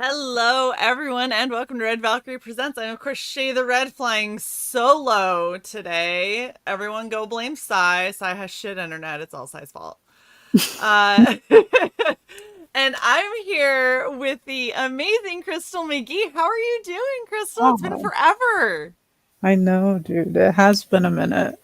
Hello, everyone, and welcome to Red Valkyrie Presents. I'm, of course, Shae the Red, flying solo today. Everyone go blame Sai. Sai has shit internet. It's all Sai's fault. Uh, and I'm here with the amazing Crystal McGhee. How are you doing, Crystal? It's been Oh, forever. I know, dude. It has been a minute.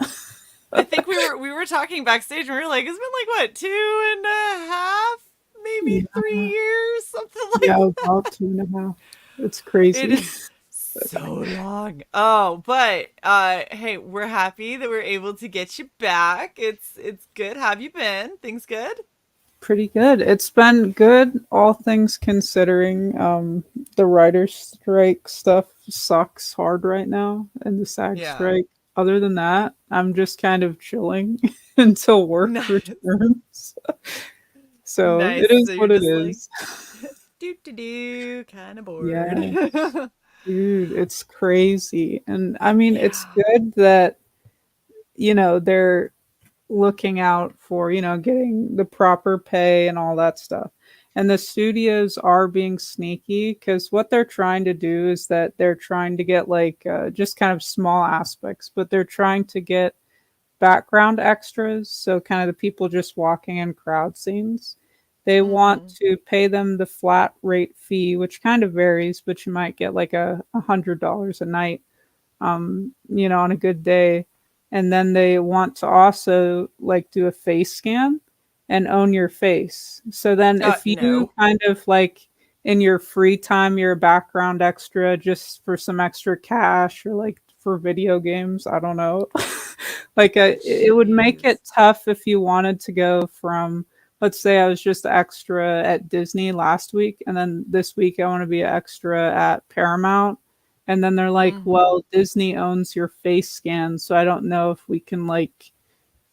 I think we were talking backstage, and we were like, it's been like what, 2.5, maybe Yeah, 3 years, something like yeah, that. about 2.5. It's It crazy. is so long. Oh, but hey, we're happy that we're able to get you back. It's good. How have you been? Things good? Pretty good. It's been good, all things considering. The writer's strike stuff sucks hard right now, and the SAG Yeah. strike. Other than that, I'm just kind of chilling until work Nice. returns. So Nice. it is So you're what it just like is. do do do kind of bored. Yeah, dude, it's crazy. And I mean, it's Yeah. good that, they're looking out for, getting the proper pay and all that stuff. And the studios are being sneaky because what they're trying to do is that they're trying to get like just kind of small aspects, but they're trying to get background extras. So, kind of the people just walking in crowd scenes. They want Mm-hmm. to pay them the flat rate fee, which kind of varies, but you might get like $100 a night on a good day. And then they want to also like do a face scan and own your face. So then if you No. kind of like in your free time, you're a background extra just for some extra cash or like for video games, I don't know. It would make Jeez. it tough if you wanted to go from, let's say I was just extra at Disney last week and then this week I want to be extra at Paramount, and then they're like, Mm-hmm. well, Disney owns your face scan, so I don't know if we can like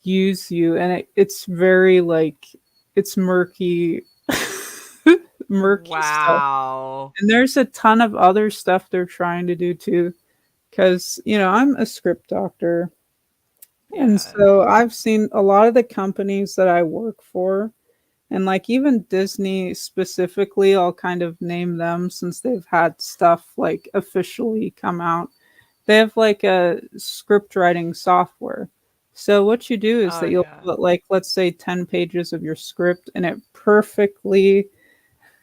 use you. And it's very like it's murky, murky stuff. Wow. And there's a ton of other stuff they're trying to do too, because I'm a script doctor, and Yeah. so I've seen a lot of the companies that I work for, and like even Disney specifically, I'll kind of name them since they've had stuff like officially come out. They have like a script writing software. So what you do is Oh that you'll yeah. put like, let's say, 10 pages of your script and it perfectly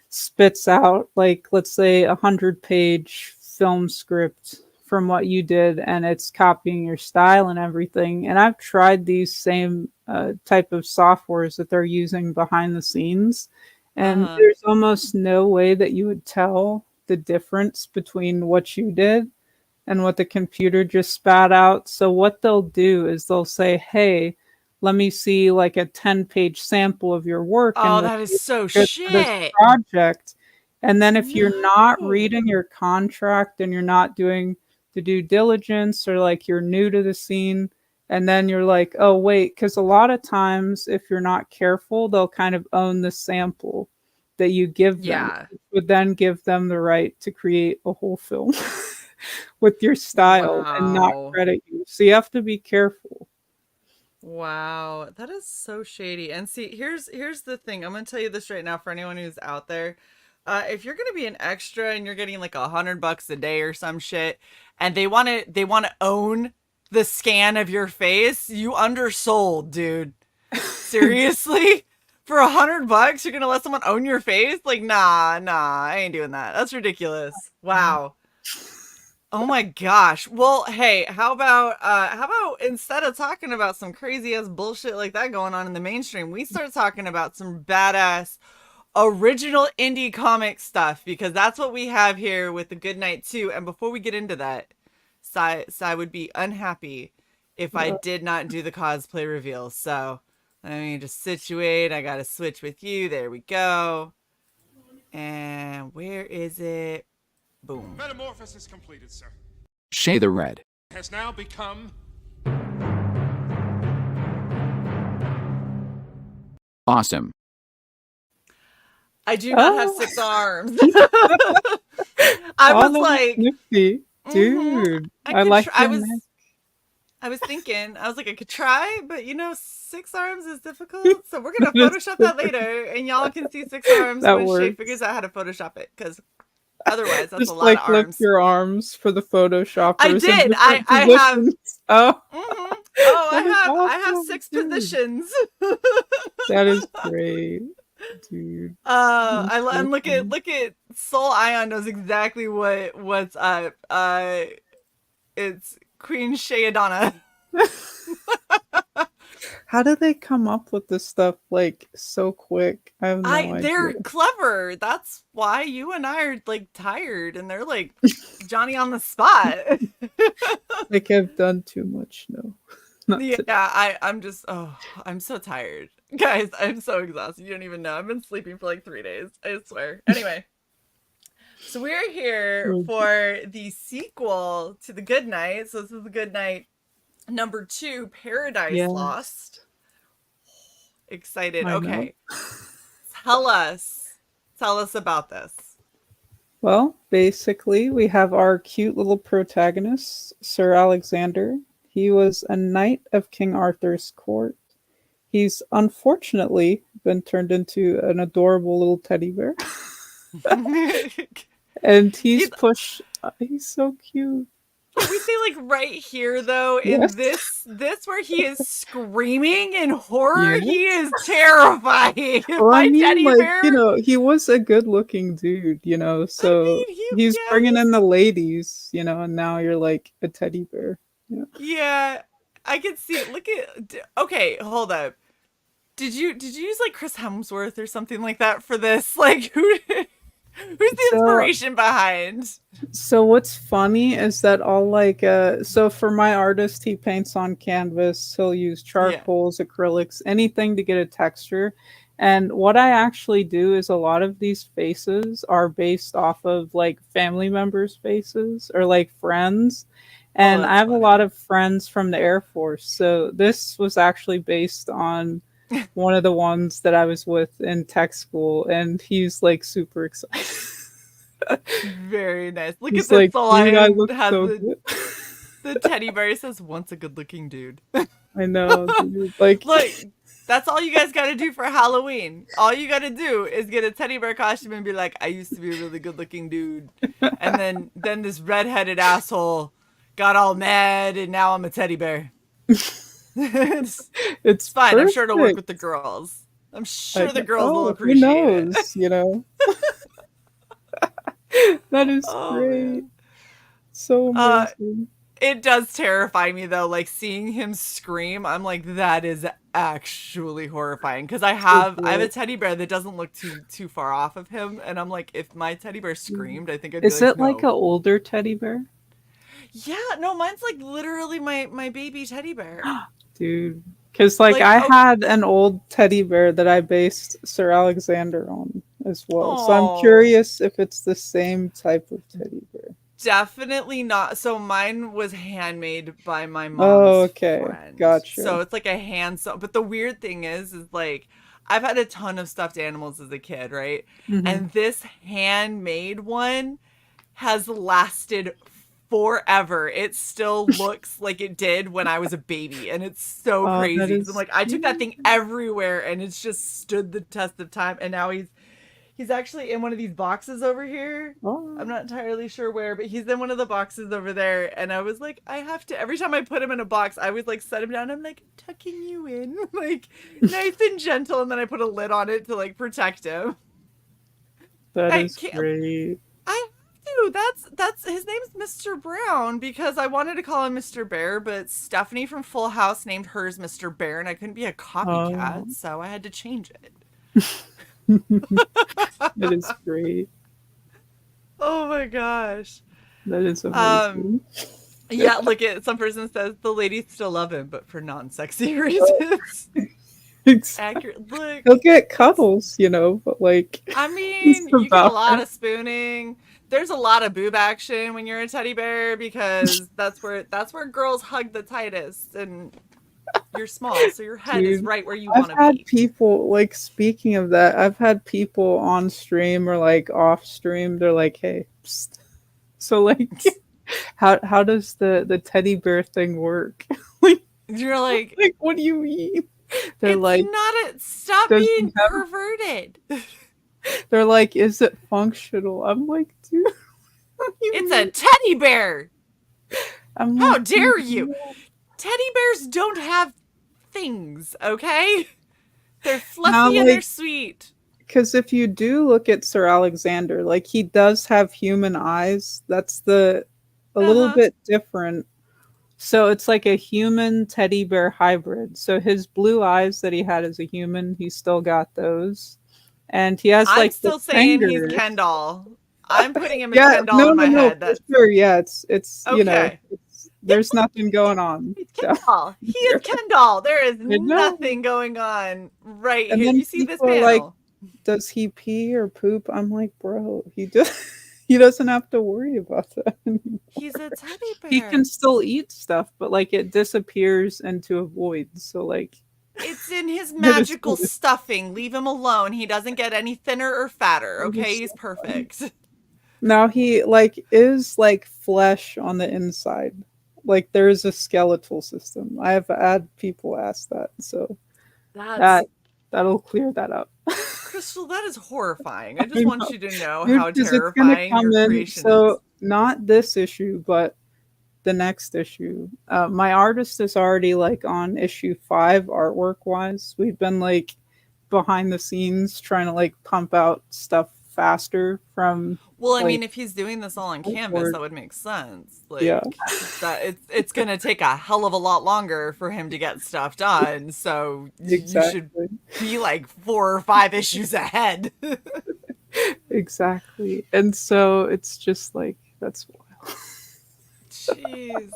spits out like, let's say, 100-page film script from what you did, and it's copying your style and everything. And I've tried these same type of softwares that they're using behind the scenes, and Uh-huh. there's almost no way that you would tell the difference between what you did and what the computer just spat out. So what they'll do is they'll say, "Hey, let me see like a 10-page sample of your work and Oh, we'll that is see if so you're good for this shit. project." And then if you're not No. reading your contract and you're not doing the due diligence, or like you're new to the scene, and then you're like, "Oh, wait," cuz a lot of times if you're not careful, they'll kind of own the sample that you give them, Yeah. which would then give them the right to create a whole film with your style and not Wow. credit you. So you have to be careful. Wow. That is so shady. And see, here's the thing. I'm gonna tell you this right now for anyone who's out there. If you're gonna be an extra and you're getting like $100 a day or some shit, and they wanna own the scan of your face, you undersold, dude. Seriously? For $100, you're gonna let someone own your face? Like, nah, I ain't doing that. That's ridiculous. Wow. Oh my gosh. Well, hey, how about instead of talking about some crazy ass bullshit like that going on in the mainstream, we start talking about some badass original indie comic stuff because that's what we have here with the Good Night 2. And before we get into that, Sai would be unhappy if I Uh, did not do the cosplay reveal. So let me just situate. I gotta switch with you. There we go. And where is it? Boom. Metamorphosis completed, sir. Shae the Red. Has now become Awesome. I do not have oh, 6 arms. I all was the way like, nifty. mm-hmm. Dude, I I could like try. your neck. I was thinking. I was like, I could try, but 6 arms is difficult. So we're gonna Photoshop that later, and y'all can see 6 arms That when Shay figures works. out how to Photoshop it. Cause Otherwise, that's a Just lot of like lift arms. your arms for the photoshoppers. I in did. different I have. positions. Oh, Oh, that is I have awesome, 6 dude. positions. That is great, dude. That's so And look at funny. Soul Ion knows exactly what's up. It's Queen Shae. How do they come up with this stuff like so quick? I have no idea. They're clever. That's why you and I are like tired, and they're like Johnny on the spot. Like I've done too much. No, not Yeah, today. I'm so tired, guys. I'm so exhausted. You don't even know. I've been sleeping for like 3 days. I swear. Anyway, so we're here Oh, for the sequel to The Good Night. So this is The Good Night number 2, Paradise yes, Lost. Excited. I know. Okay, tell us, tell us about this. Well, basically, we have our cute little protagonist, Sir Alexander. He was a knight of King Arthur's court. He's unfortunately been turned into an adorable little teddy bear. And he's He's pushed. He's so cute. Can we say like right here though, in Yes. this where he is screaming in horror, he Yes. is terrifying. Well, I My mean, teddy like, bear. he was a good looking dude, I so mean, he's bringing in the ladies, and now you're like a teddy bear. Yeah. yeah, I can see it. Look at. Okay, hold up. Did you use like Chris Hemsworth or something like that for this? Like who's the So, inspiration behind? so what's funny is that all like, so for my artist, he paints on canvas. He'll use Yeah. charcoals, acrylics, anything to get a texture. And what I actually do is a lot of these faces are based off of like family members' faces or like friends. Oh, And I that's have a lot funny. of friends from the Air Force. So this was actually based on one of the ones that I was with in tech school. And he's like super excited. Very nice. Look at He's this. like, The dude, I lion look has so good. the teddy bear says, "Once a good-looking dude." I know, dude. Like, Look, that's all you guys got to do for Halloween. All you got to do is get a teddy bear costume and be like, "I used to be a really good-looking dude," and then this redheaded asshole got all mad, and now I'm a teddy bear. It's it's fine. I'm sure it'll work with the perfect. girls. I'm sure the girls will Oh, who appreciate it. knows? That is Oh great. man. So Uh, amazing. it does terrify me though. Like seeing him scream, I'm like, that is actually horrifying. Because I have a Super. teddy bear that doesn't look too far off of him, and I'm like, if my teddy bear screamed, I think I'd be Is like, it like no. an older teddy bear? Yeah, no, mine's like literally my baby teddy bear. Dude. Because, like, Like, I oh, had an old teddy bear that I based Sir Alexander on as well. So I'm oh, curious if it's the same type of teddy bear. definitely not. So mine was handmade by my Oh, mom's okay. friend. So Gotcha. it's like a hand sew. But the weird thing is like I've had a ton of stuffed animals as a kid, right? Hmm. And this handmade one has lasted forever. It still looks like it did when I was a baby, and it's so Oh, that crazy because I'm is like, I took that cute. thing everywhere, and it's just stood the test of time. And now he's actually in one of these boxes over here. I'm Oh, not entirely sure where, but he's in one of the boxes over there. And I was like, I have to. Every time I put him in a box, I would like set him down. I'm like tucking you in, like nice and gentle, and then I put a lid on it to like protect him. that I is can't. great. I have to. That's his name's Mr. Brown because I wanted to call him Mr. Bear, but Stephanie from Full House named hers Mr. Bear, and I couldn't be a Oh, copycat, so I had to change it. that is great. Oh my gosh. That is Um, amazing. yeah, look at some person says the ladies still love him, but for non-sexy Oh, reasons. exactly. Accurate. Look, He'll get cuddles, but like I it's mean, you get a about lot that. of spooning. There's a lot of boob action when you're a teddy bear because that's where girls hug the tightest, and you're small, so your head is Dude, right where you I've want to had be. people like speaking of that, I've had people on stream or like off stream, they're like, hey, psst. So like how does the teddy bear thing work? like, You're like, like what do you mean? They're it's like, not a stop does he being have perverted. They're like, is it functional? I'm like, dude. It's a teddy bear. I'm How like, dare dude, you? Teddy bears don't have things, okay? They're now, fluffy and they're like, sweet. because if you do look at Sir Alexander, like he does have human eyes. That's a little Uh-huh. bit different. So it's like a human teddy bear hybrid. So his blue eyes that he had as a human, he still got those. And he has I'm like the still saying he's fingers. Ken doll. I'm putting him as Yeah, Ken doll no, in no, my no, head. for That's sure. Yeah, it's okay. there's nothing going on. He's Ken doll. He is Ken doll. There is I know. nothing going on right And here. then You see this people are like, panel? does he pee or poop? I'm like, bro, he just he doesn't have to worry about that anymore. He's a teddy He bear. can still eat stuff, but like it disappears into a void. So like It's in his it is magical stuffing. Leave him alone. He doesn't get any thinner or fatter, it okay? is He's so funny. perfect. Now he like is like flesh on the inside. Like there is a skeletal system. I have had people ask that, so That's that that'll clear that up. Crystal, that is horrifying. I I just want know. you to know Dude, how because it's gonna terrifying come your in. creation is. So not this issue, but the next issue. My artist is already like on issue 5 artwork wise. We've been like behind the scenes trying to like pump out stuff faster from Well, I like mean, if he's doing this all on canvas, artwork. that would make sense. Yeah, Like that it's going to take a hell of a lot longer for him to get stuff done. So you should exactly. be like 4 or 5 issues ahead. Exactly. And so it's just like that's wild. Jeez.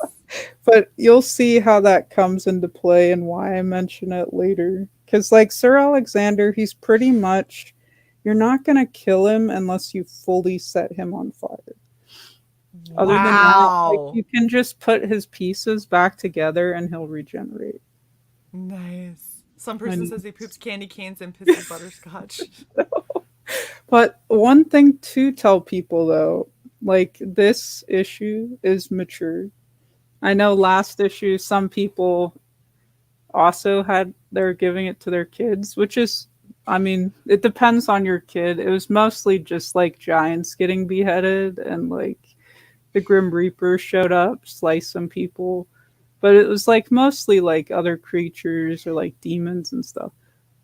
But you'll see how that comes into play and why I mention it later. Cuz like Sir Alexander, he's pretty much you're not going to kill him unless you fully set him on fire. Other than that, like Wow. you can just put his pieces back together and he'll regenerate. Nice. Some person And says he poops candy canes and pisses butterscotch. but one thing to tell people though, like this issue is mature. I know last issue some people also had they're giving it to their kids, which is I mean, it depends on your kid. It was mostly just like giants getting beheaded and like the Grim Reaper showed up, sliced some people. But it was like mostly like other creatures or like demons and stuff.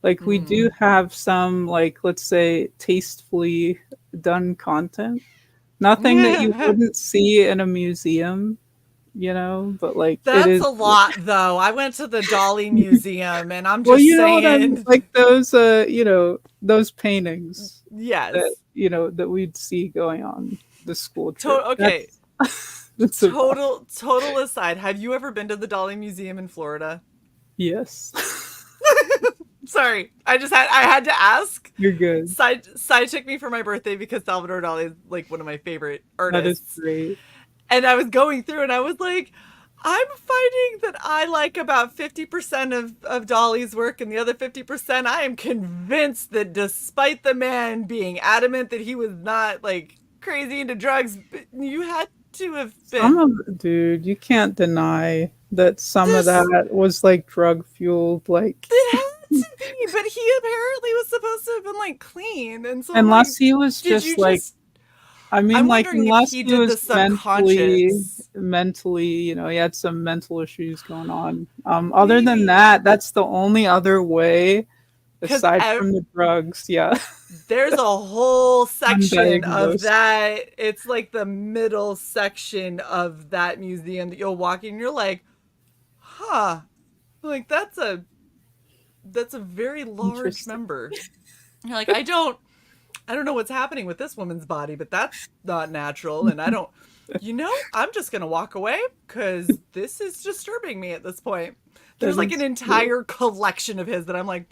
Like we do have some like let's say tastefully done content. Nothing that you Mm. wouldn't see in a museum, but like it That's is a lot, though. I went to the Dolly Museum, and I'm well, just you know what I mean? saying, Like those paintings that yes. that we'd see going on the school trip. Okay, That's a total aside. Have you ever been to the Dolly Museum in Florida? yes. Sorry, I had to ask. You're good. Side took me for my birthday because Salvador Dali is like one of my favorite That is artists. great. And I was going through and I was like, I'm finding that I like about 50% of Dolly's work, and the other 50% I am convinced that despite the man being adamant that he was not like crazy into drugs, you had to have Some been. of dude, you can't deny that some of This that was like drug fueled, like it had to be, but he apparently was supposed to have been like clean, and so I'm like, unless he was did just you like just I mean I'm like wondering if unless he he did the was mentally subconscious. mentally, he had some mental issues going on. Other than Maybe. that, that's the only other way Because aside from the drugs, yeah. there's a whole section of Undiagnosed. that. It's like the middle section of that museum that you'll walk in and you're like, huh. Like that's a very large Interesting. member. You're like, I don't know what's happening with this woman's body, but that's not natural. And I'm just gonna walk away because this is disturbing me at this point. There's That like an is great. entire collection of his that I'm like,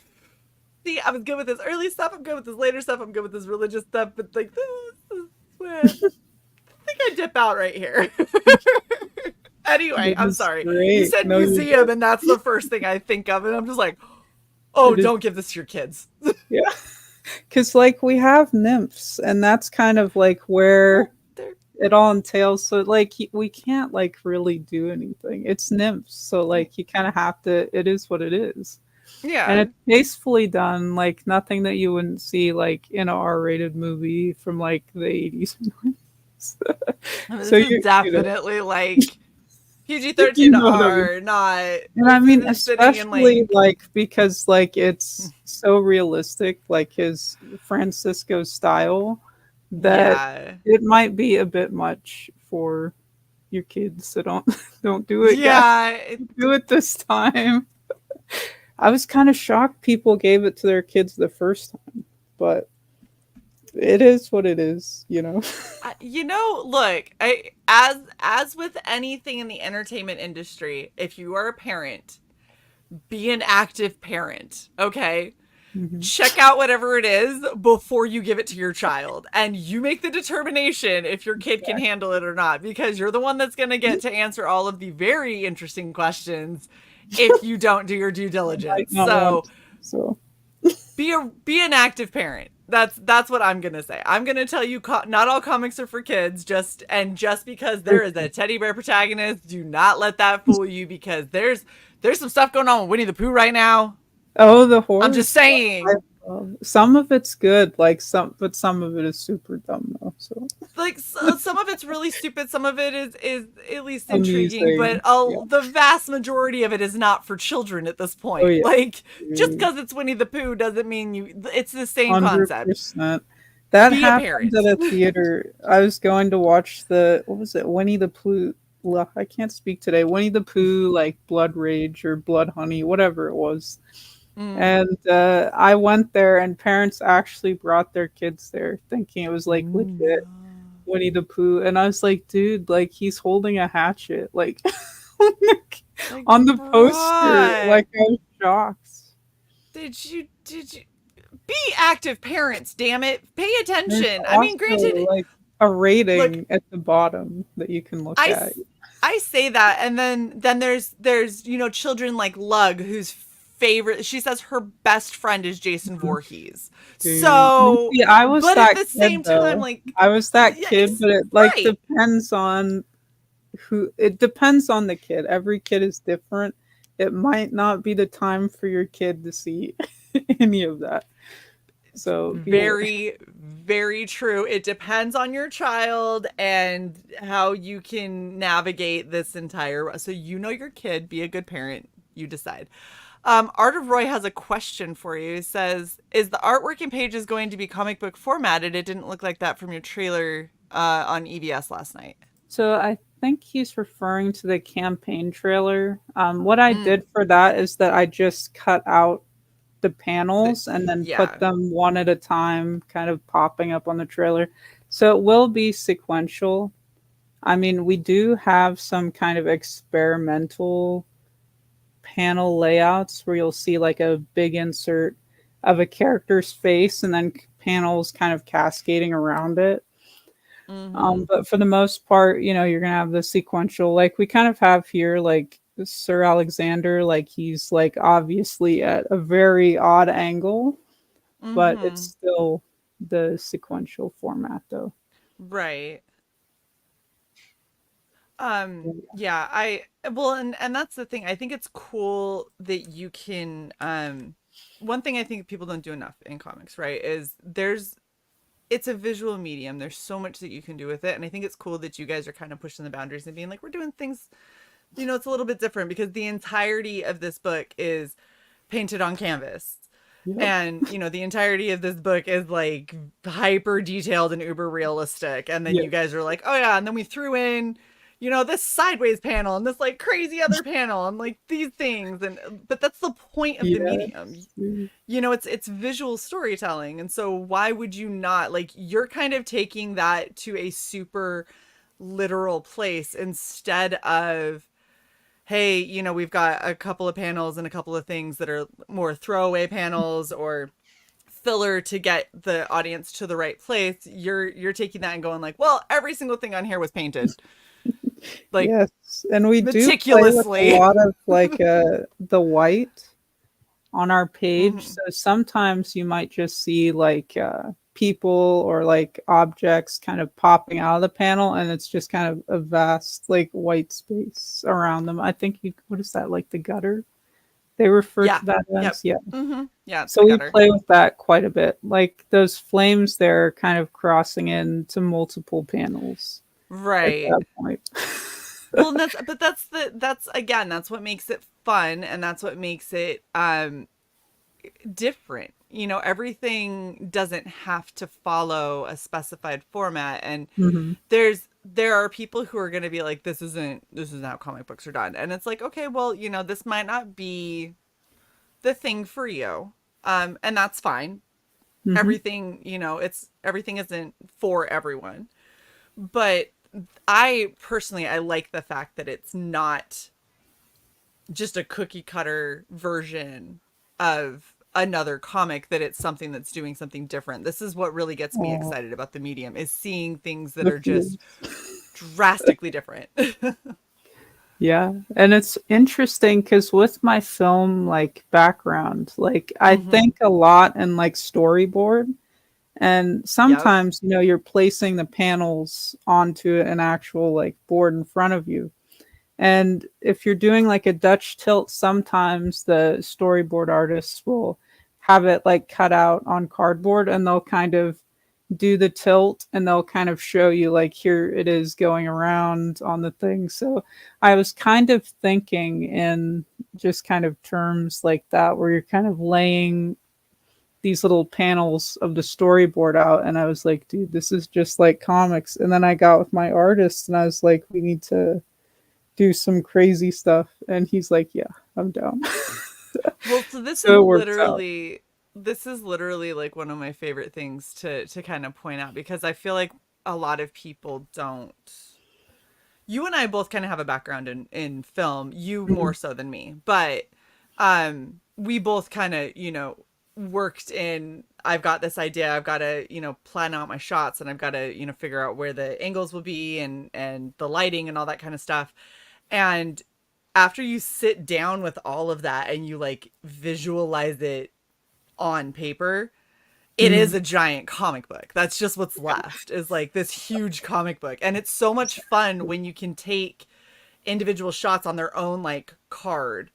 see, I was good with this early stuff, I'm good with this later stuff, I'm good with this religious stuff, but like this is where I think I dip out right here. Anyway, That I'm is sorry. You great. said No, you're museum, good. and that's the first thing I think of, and I'm just like, oh, It is don't give this to your kids. yeah. Because like we have nymphs, and that's kind of like Well, where they're it all entails. So like we can't like really do anything. It's nymphs, so like you kind of have to. It is what it is. And Yeah. it's tastefully done, like nothing that you wouldn't see like in an R-rated movie from like the 80s and 90s. I mean, So this is you know, definitely like PG you 13 to know what I mean. R, not. And I This mean, isn't sitting in especially like. like because like it's so realistic, like his Francisco style, that Yeah. it might be a bit much for your kids. So don't don't do it, guys. Yeah. Do it this time. I was kind of shocked people gave it to their kids the first time, but it is what it is, you know. Look, as with anything in the entertainment industry, if you are a parent, be an active parent, okay? Mhm. Check out whatever it is before you give it to your child, and you make the determination if your kid can handle it or not, because you're the one that's going to get to answer all of the very interesting questions if you don't do your due Might diligence. not want So to, so be an active parent. That's what I'm gonna say. I'm gonna tell you, not all comics are for kids. Just because there is a teddy bear protagonist, do not let that fool you. Because there's some stuff going on with Winnie the Pooh right now. oh, the I'm horror just stuff. saying. Some of it's good, like but some of it is super dumb though. So Like some of it's really stupid, some of it is at least intriguing, but amusing, yeah. the vast majority of it is not for children at this Oh point. yeah, Like, just because it's Winnie the Pooh doesn't mean it's the same concept. 100%. That Be a happened at parent. a theater. I was going to watch the what was it, Winnie the Pooh. I can't speak today. Winnie the Pooh, like Blood Rage or Blood Honey, whatever it was. Mm. And I went there, and parents actually brought their kids there, thinking it was like legit Winnie the Pooh. And I was like, dude, like he's holding a hatchet, like Like, on the poster. bruh, Like I was shocked. did you be active parents, damn it. Pay There's attention. I mean, also granted, like a look, rating at the bottom that you can look I at. I say that, and then there's children like Lug, whose favorite, she says her best friend is Jason Voorhees. Dude. No, So, see, I was but at that the kid same time, though. like, I was that yeah, kid, but it like right. depends on who. It depends on the kid. Every kid is different. It might not be the time for your kid to see any of that. So beware. Very, very true. It depends on your child and how you can navigate this entire. So your kid, be a good parent. You decide. Art of Roy has a question for you. It says, "Is the artwork and pages going to be comic book formatted? It didn't look like that from your trailer on EBS last night." So I think he's referring to the campaign trailer. What I Mm, did for that is that I just cut out the the, panels and then put yeah. them one at a time, kind of popping up on the trailer. So it will be sequential. I mean, we do have some kind of experimental panel layouts where you'll see like a big insert of a character's face and then panels kind of cascading around it. Mm-hmm. But for the most part, you're gonna have the sequential, like we kind of have here, like Sir Alexander, like he's like obviously at a very odd angle, but it's Mm-hmm. still the sequential format, though. Right. Yeah, and that's the thing. I think it's cool that you can one thing I think people don't do enough in comics, right, is it's a visual medium. There's so much that you can do with it, and I think it's cool that you guys are kind of pushing the boundaries and being like, we're doing things, it's a little bit different, because the entirety of this book is painted on canvas. Yep. And the entirety of this book is like hyper detailed and uber realistic, and then Yeah. you guys are like, oh yeah, and then we threw in this sideways panel and this like crazy other panel and like these things, and but that's the point of the medium. Yes. It's visual storytelling, and so why would you not, like, you're kind of taking that to a super literal place, instead of, hey, we've got a couple of panels and a couple of things that are more throwaway panels or filler to get the audience to the right place. You're taking that and going like, well, every single thing on here was painted like Yes. And we do play with a meticulously. lot of like the white on our page. Mhm. So sometimes you might just see like people or like objects kind of popping out of the panel, and it's just kind of a vast like white space around them. I think what is that, like the gutter? They refer Yeah. to that Yep. as, yeah. Yeah, it's So the we gutter. play with that quite a bit. Like those flames there are kind of crossing into multiple panels at Right. that point. Well, and that's again, that's what makes it fun, and that's what makes it different. Everything doesn't have to follow a specified format, and Mhm. there are people who are going to be like, this isn't how comic books are done, and it's like, okay, well, this might not be the thing for you, and that's fine. Mhm. Everything isn't for everyone, but I like the fact that it's not just a cookie cutter version of another comic, that it's something that's doing something different. This is what really gets me Oh, excited about the medium, is seeing things that the are just feels. drastically different. Yeah, and it's interesting because with my film like background, like I Mm-hmm. think a lot in like storyboard, and Yep. sometimes you're placing the panels onto an actual like board in front of you. And if you're doing like a Dutch tilt, sometimes the storyboard artists will have it like cut out on cardboard, and they'll kind of do the tilt, and they'll kind of show you like here it is going around on the thing. So I was kind of thinking in just kind of terms like that, where you're kind of laying these little panels of the storyboard out, and I was like, dude, this is just like comics. And then I got with my artist and I was like, we need to do some crazy stuff, and he's like, yeah, I'm down. Well, so this is So it works out. literally like one of my favorite things to kind of point out, because I feel like a lot of people don't. You and I both kind of have a background in film, you more Mhm. so than me, but we both kind of, worked in, I've got this idea, I've got to, plan out my shots, and I've got to, figure out where the angles will be, and the lighting and all that kind of stuff. And after you sit down with all of that and you like visualize it on paper, it is Mhm. a giant comic book. That's just what's left, is like this huge comic book. And it's so much fun when you can take individual shots on their own like card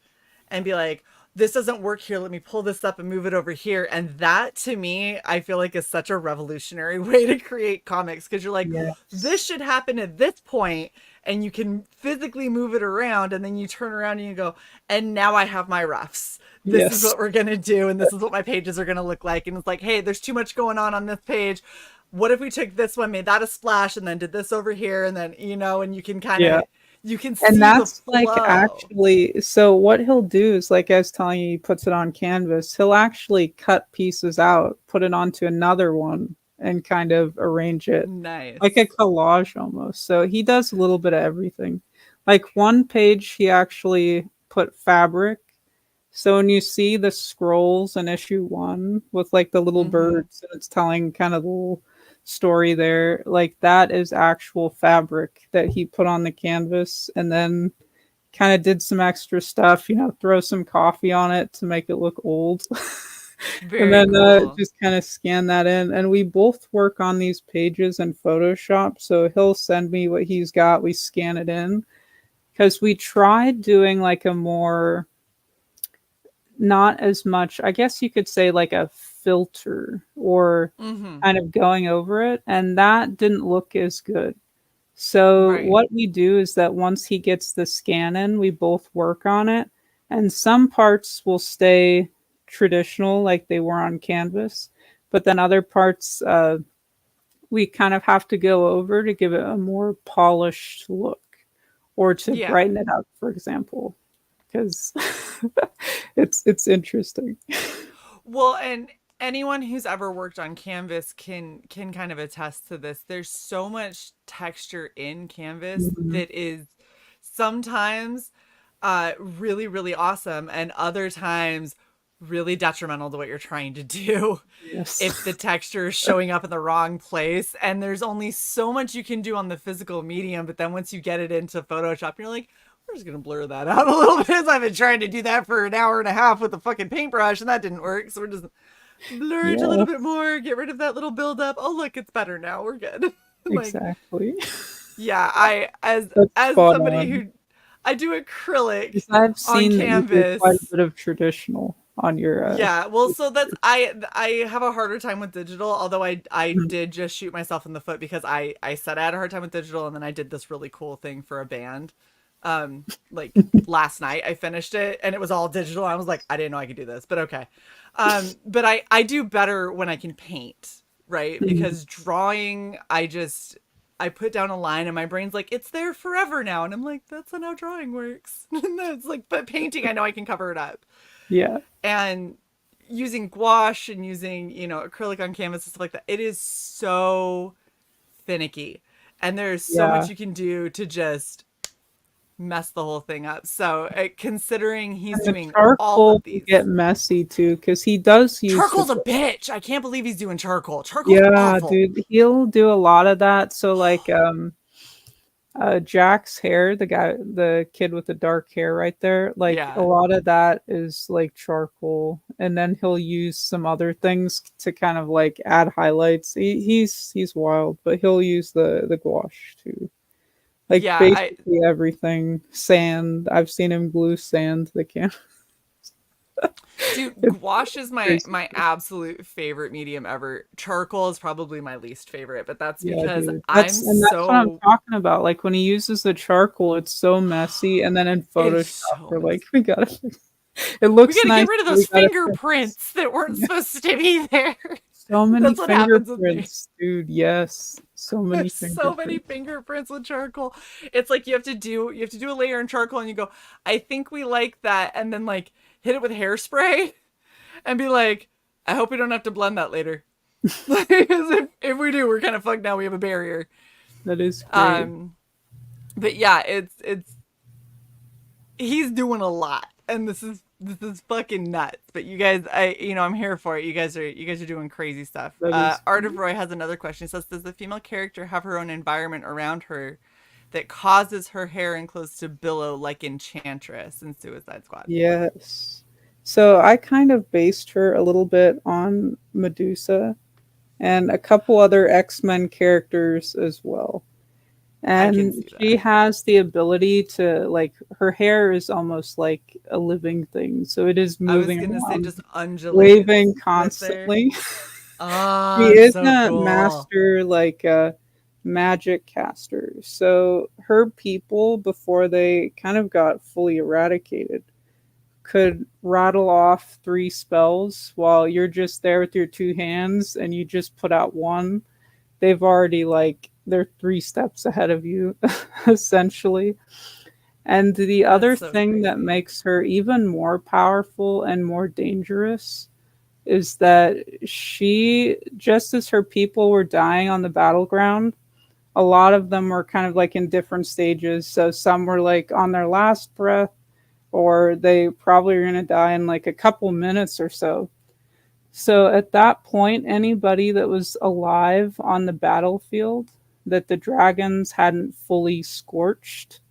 and be like, this doesn't work here, let me pull this up and move it over here. And that, to me, I feel like is such a revolutionary way to create comics, because you're like, this Yes. should happen at this point, and you can physically move it around, and then you turn around and you go, and now I have my roughs, this is Yes. what we're gonna do, and this is what my pages are gonna look like. And it's like, hey, there's too much going on this page, what if we took this one, made that a splash, and then did this over here, and then, and you can kind Yeah. of, you can And see the that's like flow. actually, so what he'll do is, like I was telling you, he puts it on canvas. He'll actually cut pieces out, put it onto another one, and kind of arrange it like a Nice. collage almost. So he does a little bit of everything. Like one page, he actually put fabric. So when you see the scrolls in issue one with like the little Mm-hmm. birds, and it's telling kind of the little story there, like that is actual fabric that he put on the canvas, and then kind of did some extra stuff, throw some coffee on it to make it look old. And Very then cool. just kind of scan that in. And we both work on these pages in Photoshop. So he'll send me what he's got, we scan it in. Because we tried doing like a more, not as much, I guess you could say, like a filter or Mm-hmm. kind of going over it, and that didn't look as good. So Right. what we do is that once he gets the scan in, we both work on it, and some parts will stay traditional like they were on canvas, but then other parts we kind of have to go over to give it a more polished look or to Yeah. brighten it up, for example, because it's interesting. Well, and anyone who's ever worked on canvas can kind of attest to this. There's so much texture in canvas Mhm. that is sometimes really, really awesome, and other times really detrimental to what you're trying to do. Yes. If the texture is showing up in the wrong place, and there's only so much you can do on the physical medium, but then once you get it into Photoshop, you're like, we're just gonna blur that out a little bit. I've been trying to do that for an hour and a half with a fucking paintbrush, and that didn't work, so we're just blur it a little Yeah, bit more, get rid of that little buildup. Oh, look, it's better now, we're good. Like, exactly. yeah, I That's as spot somebody on. who I do acrylic 'Cause I've on seen that you do quite a canvas. bit of traditional on your Yeah, well, so that's I have a harder time with digital. Although I Mhm. did just shoot myself in the foot because I said I had a hard time with digital, and then I did this really cool thing for a band. Like last night I finished it, and it was all digital. I was like, I didn't know I could do this, but okay. But I do better when I can paint, right? Mhm. Because drawing, I put down a line and my brain's like, it's there forever now, and I'm like, that's not how drawing works. And it's like, but painting, I know I can cover it up. Yeah. And using gouache and using, acrylic on canvas and stuff like that, it is so finicky, and there's so much Yeah. you can do to just mess the whole thing up. So considering he's And the doing all charcoal of can these, get messy too, because he does use the charcoal's a bitch. I can't believe he's doing charcoal. Charcoal's yeah, awful. dude. He'll do a lot of that. So like Jack's hair, the kid with the dark hair right there, like a Yeah, lot of that is like charcoal, and then he'll use some other things to kind of like add highlights. He's wild, but he'll use the gouache too. Like yeah. I basically everything. Sand. I've seen him glue sand to the can. Dude, It's gouache is my crazy. absolute favorite medium ever. Charcoal is probably my least favorite, but that's Yeah, because dude. I'm That's what I'm so talking about. Like when he uses the charcoal, it's so messy, and then in it is Photoshop, so they're messy. like, we gotta. It We looks got to get nice, rid of but those we gotta fix. fingerprints that weren't Yeah. supposed to be there. So many That's what happens with me. fingerprints, dude. Yes, so many There's so many fingerprints. fingerprints with charcoal. It's like you have to do a layer in charcoal and you go, I think we like that, and then like hit it with hairspray and be like, I hope we don't have to blend that later. Like, if we do, we're kind of fucked now. We have a barrier. That is great. Um, but yeah, it's he's doing a lot, and this is fucking nuts. But you guys, I'm here for it. You guys are doing crazy stuff. That is Art of great. Roy has another question. He says, does the female character have her own environment around her that causes her hair and clothes to billow like Enchantress in Suicide Squad? Yes. So I kind of based her a little bit on Medusa and a couple other X-Men characters as well. I can And see she that. has the ability to like her hair is almost like a living thing. So it is I was moving gonna say around, just undulates waving with there. constantly. She Ah, is so a cool. master like a magic caster. So her people before they kind of got fully eradicated could rattle off 3 spells while you're just there with your 2 hands and you just put out one. They've already like they're 3 steps ahead of you essentially. And the That's other so thing that crazy. makes her even more powerful and more dangerous is that she, just as her people were dying on the battleground, a lot of them were kind of like in different stages. So some were like on their last breath, or they probably are going to die in like a couple minutes or so. So at that point, anybody that was alive on the battlefield that the dragons hadn't fully scorched,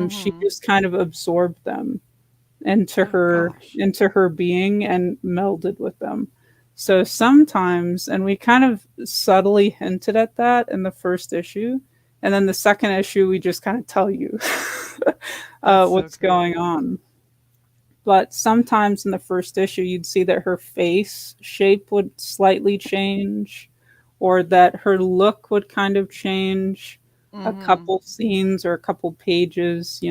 she Mm-hmm. just kind of absorbed them Oh gosh. into her being and melded with them. So sometimes, and we kind of subtly hinted at that in the first issue, and then the second issue we just kind of tell you That's so what's going crazy. on. But sometimes in the first issue, you'd see that her face shape would slightly change, or that her look would kind of change a Mm-hmm. couple scenes or a couple pages.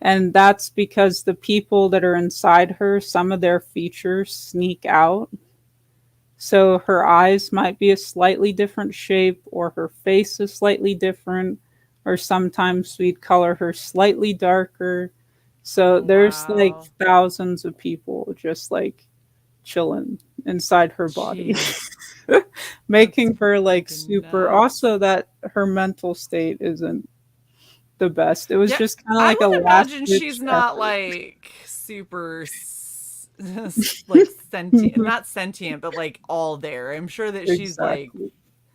And that's because the people that are inside her, some of their features sneak out. So her eyes might be a slightly different shape, or her face is slightly different, or sometimes we'd color her slightly darker. So there's like Wow. thousands of people just like chilling inside her body, Jeez. That's making her like fucking super. nuts. Also, that her mental state isn't the best. It was Yeah, just kind of I like a would last imagine she's ditch not effort. like super like sentient, not sentient, but like all there. I'm sure that she's like Exactly.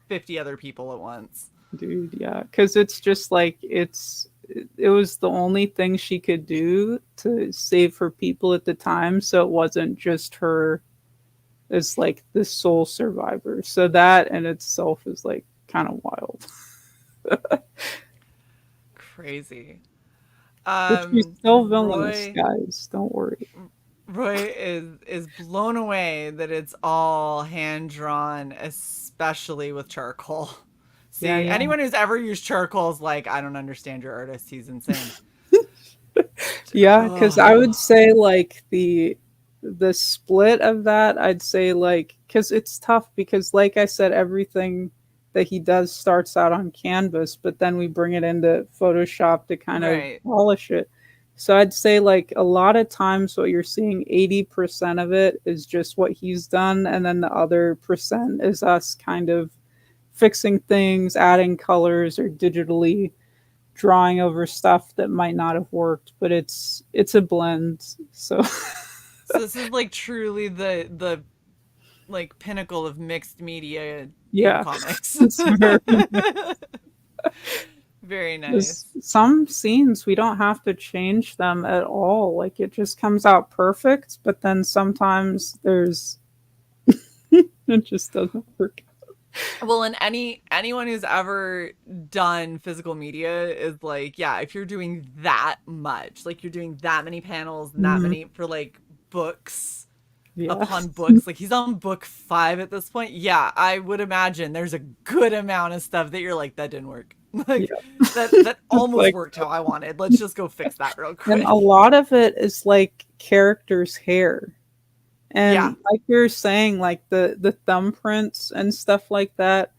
50 other people at once. Dude, yeah, because it's just like it was the only thing she could do to save her people at the time, so it wasn't just her as like the sole survivor. So that in itself is like kind of wild. Crazy. Which we still villainous, Roy guys. Don't worry. Roy is blown away that it's all hand drawn, especially with charcoal. Yeah, See, yeah. anyone who's ever used charcoal is like, I don't understand your artist. He's insane. Yeah, because I would Oh, say like the split of that, I'd say like because it's tough because like I said, everything that he does starts out on canvas, but then we bring it into Photoshop to kind of right. polish it. So I'd say like a lot of times what you're seeing, 80% of it is just what he's done, and then the other percent is us kind of fixing things, adding colors, or digitally drawing over stuff that might not have worked, but it's a blend. So So this is like truly the like pinnacle of mixed media in yeah, comics. it's very Very there's nice. some scenes we don't have to change them at all. Like it just comes out perfect, but then sometimes there's it just doesn't work. Well, and anyone who's ever done physical media is like, yeah, if you're doing that much, like you're doing that many panels and that Mhm. many for like books Yeah. upon books, like he's on book 5 at this point. Yeah, I would imagine there's a good amount of stuff that you're like, that didn't work. Yeah. Like that It's almost like worked how I wanted. Let's just go fix that real and quick. a lot of it is like characters' hair. Yeah. And like you're saying, like the thumbprints and stuff like that.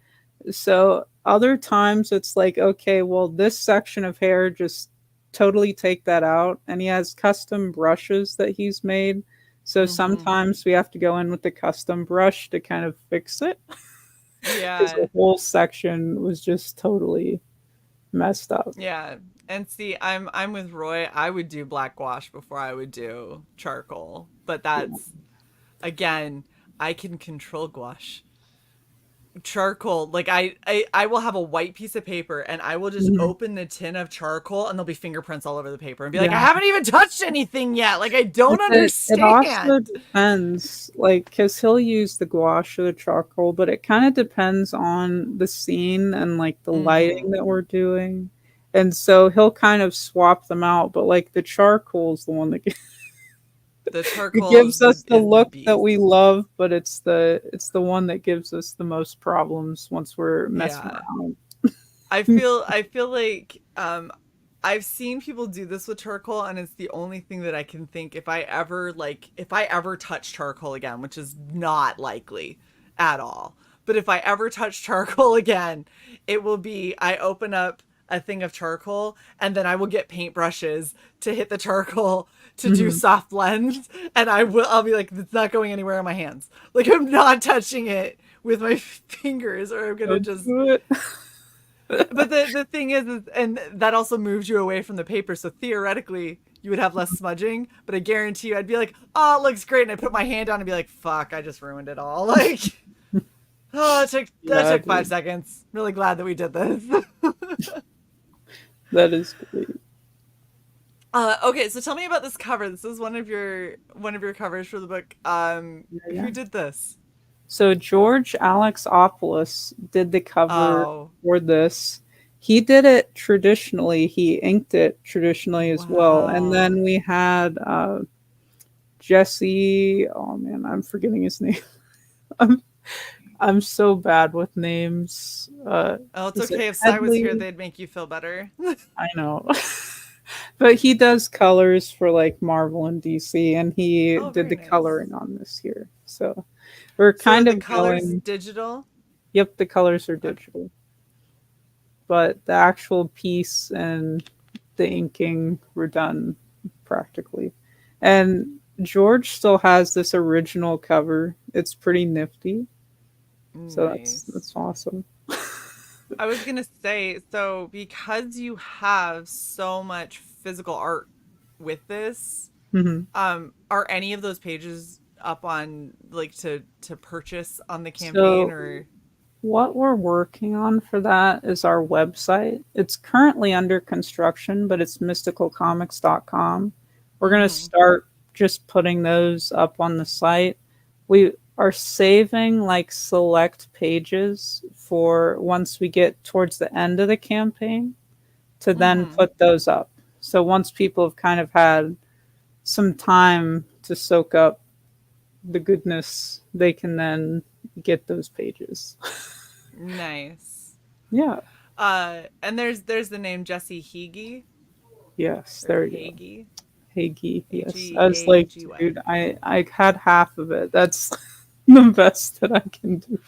So other times it's like, okay, well, this section of hair, just totally take that out. And he has custom brushes that he's made. So Mm-hmm. sometimes we have to go in with the custom brush to kind of fix it because the Yeah. whole section was just totally messed up. Yeah. And see, I'm with Roy. I would do black wash before I would do charcoal. But that's again, I can control gouache. Charcoal, like I will have a white piece of paper and I will just Mhm. open the tin of charcoal and there'll be fingerprints all over the paper and be like, I Yeah. haven't even touched anything yet. Like I don't It also understand. depends, like, because he'll use the gouache or the charcoal, but it kind of depends on the scene and like the Mm-hmm. lighting that we're doing. And so he'll kind of swap them out, but like the charcoal is the one that The it charcoal gives us the is the look that beast. we love, but it's the one that gives us the most problems once we're messing Yeah. around. I feel like I've seen people do this with charcoal and it's the only thing that I can think if I ever touch charcoal again, which is not likely at all. But if I ever touch charcoal again, it will be I open up a thing of charcoal and then I will get paintbrushes to hit the charcoal to do Mhm. soft blends and I'll be like it's not going anywhere in my hands. Like I'm not touching it with my fingers or I'm going to Don't just do it. but the thing is, and that also moves you away from the paper. So theoretically, you would have less smudging. But I guarantee you, I'd be like, "Oh, it looks great," and I put my hand on and be like, "Fuck, I just ruined it all." Like, oh, that Yeah, took 5 dude, seconds. Really glad that we did this. that is great. Okay, so tell me about this cover. This is one of your covers for the book. Yeah, yeah. Who did this? So George Alexopoulos did the cover Oh, for this. He did it traditionally. He inked it traditionally as well. And wow. then we had Jesse. Oh man, I'm forgetting his name. I'm I'm so bad with names. Oh, it's Is it okay. If Sai was here, Headley? they'd make you feel better. I know. But he does colors for like Marvel and DC, and he Oh, did very the nice. coloring on this here. So we're So kind the of colors going. digital. Yep, the colors are Okay. digital, but the actual piece and the inking were done practically. And George still has this original cover. It's pretty nifty. So that's Nice. awesome. I was gonna say, so because you have so much physical art with this, Hmm. are any of those pages up on like to purchase on the campaign So or? what we're working on for that is our website. It's currently under construction, but it's mysticalcomics.com. We're going to Mm-hmm. start just putting those up on the site. We are saving like select pages for once we get towards the end of the campaign to then Mm-hmm. put those up. So once people have kind of had some time to soak up the goodness, they can then get those pages. Nice. Yeah. And there's the name Jesse Hege Yes. or There you go. Hagee. Hagee. Yes. I was like, Hageagy. dude, I had half of it. That's the best that I can do.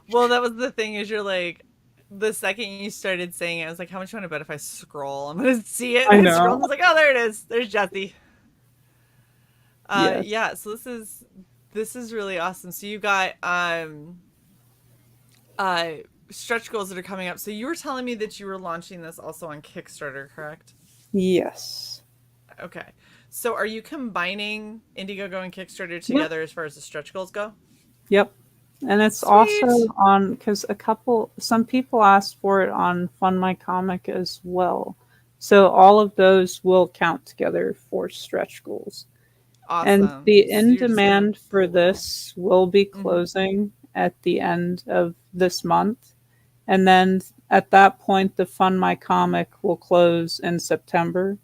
Well, that was the thing is you're like the second you started saying it, I was like, how much you want to bet if I scroll? I'm gonna see it. I And I scrolled know. and I was like, oh, there it is. There's Jesse. Yes. Yeah, so this is really awesome. So you got uh stretch goals that are coming up. So you were telling me that you were launching this also on Kickstarter, correct? Yes. Okay. So are you combining Indiegogo and Kickstarter Yep. together as far as the stretch goals go? Yep. And it's also Sweet. on because some people asked for it on Fund My Comic as well. So all of those will count together for stretch goals. And Awesome. the So in you're just gonna demand for pull out. this will be Mm-hmm. closing at the end of this month. And then at that point, the Fund My Comic will close in September.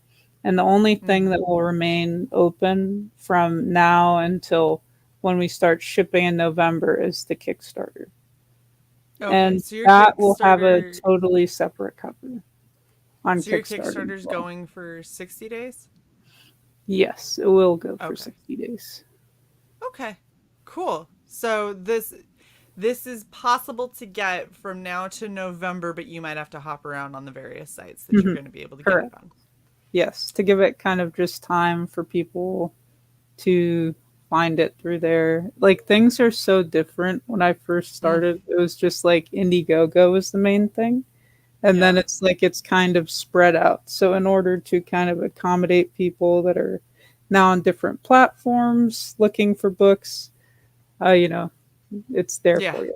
And the only thing Mm-hmm. that will remain open from now until when we start shipping in November is the Kickstarter. Okay, And that will have a Kickstarter totally separate cover on so your Kickstarter as Kickstarter's well. going for 60 days? Yes, it will go for Okay. 60 days. Okay. Cool. So this is possible to get from now to November, but you might have to hop around on the various sites that you're Mhm. going to be able to get it Correct. on. Yes, to give it kind of just time for people to find it through there. Like things are so different. When I first Mm, started, it was just like Indiegogo was the main thing. And then yep. it's like it's kind of spread out. So in order to kind of accommodate people that are now on different platforms looking for books, you know, it's there Yeah, for you.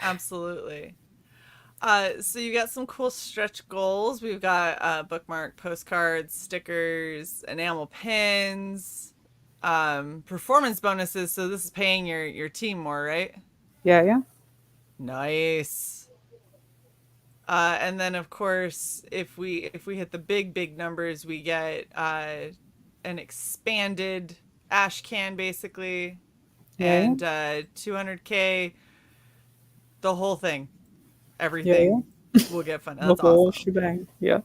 absolutely. So you got some cool stretch goals. We've got bookmark, postcards, stickers, enamel pins, performance bonuses. So this is paying your team more, right? Yeah, yeah. Nice. And then of course, if we hit the big numbers, we get an expanded ash can basically, Yeah, yeah. and 200K, the whole thing, Yeah, yeah. everything will get fun. The That's whole awesome. shebang. Yeah.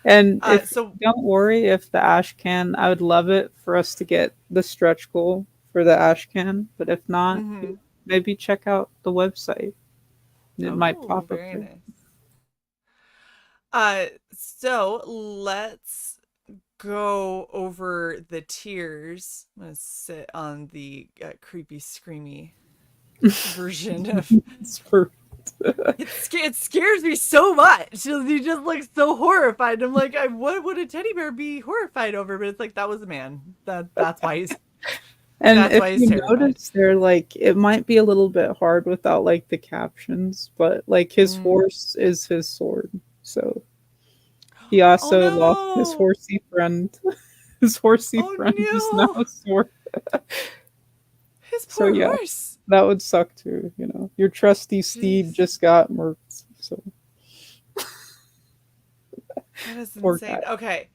And if So don't worry if the ash can, I would love it for us to get the stretch goal for the ash can. But if not, hmm maybe check out the website. It might oh, pop up very there. nice. So let's go over the tiers. I'm gonna sit on the creepy, screamy version of It's for it scares me so much. He just looks so horrified. I'm like, what would a teddy bear be horrified over? But it's like that was a man. and That's if why he's you terrified. notice, they're like it might be a little bit hard without like the captions, but like his Mm. horse is his sword. So he Oh also lost his no! horsey friend. His horsey Oh friend is now no! a sword. His So poor yeah, horse. that would suck too. Your trusty steed Jeez, just got murked. So that is poor insane. guy. Okay,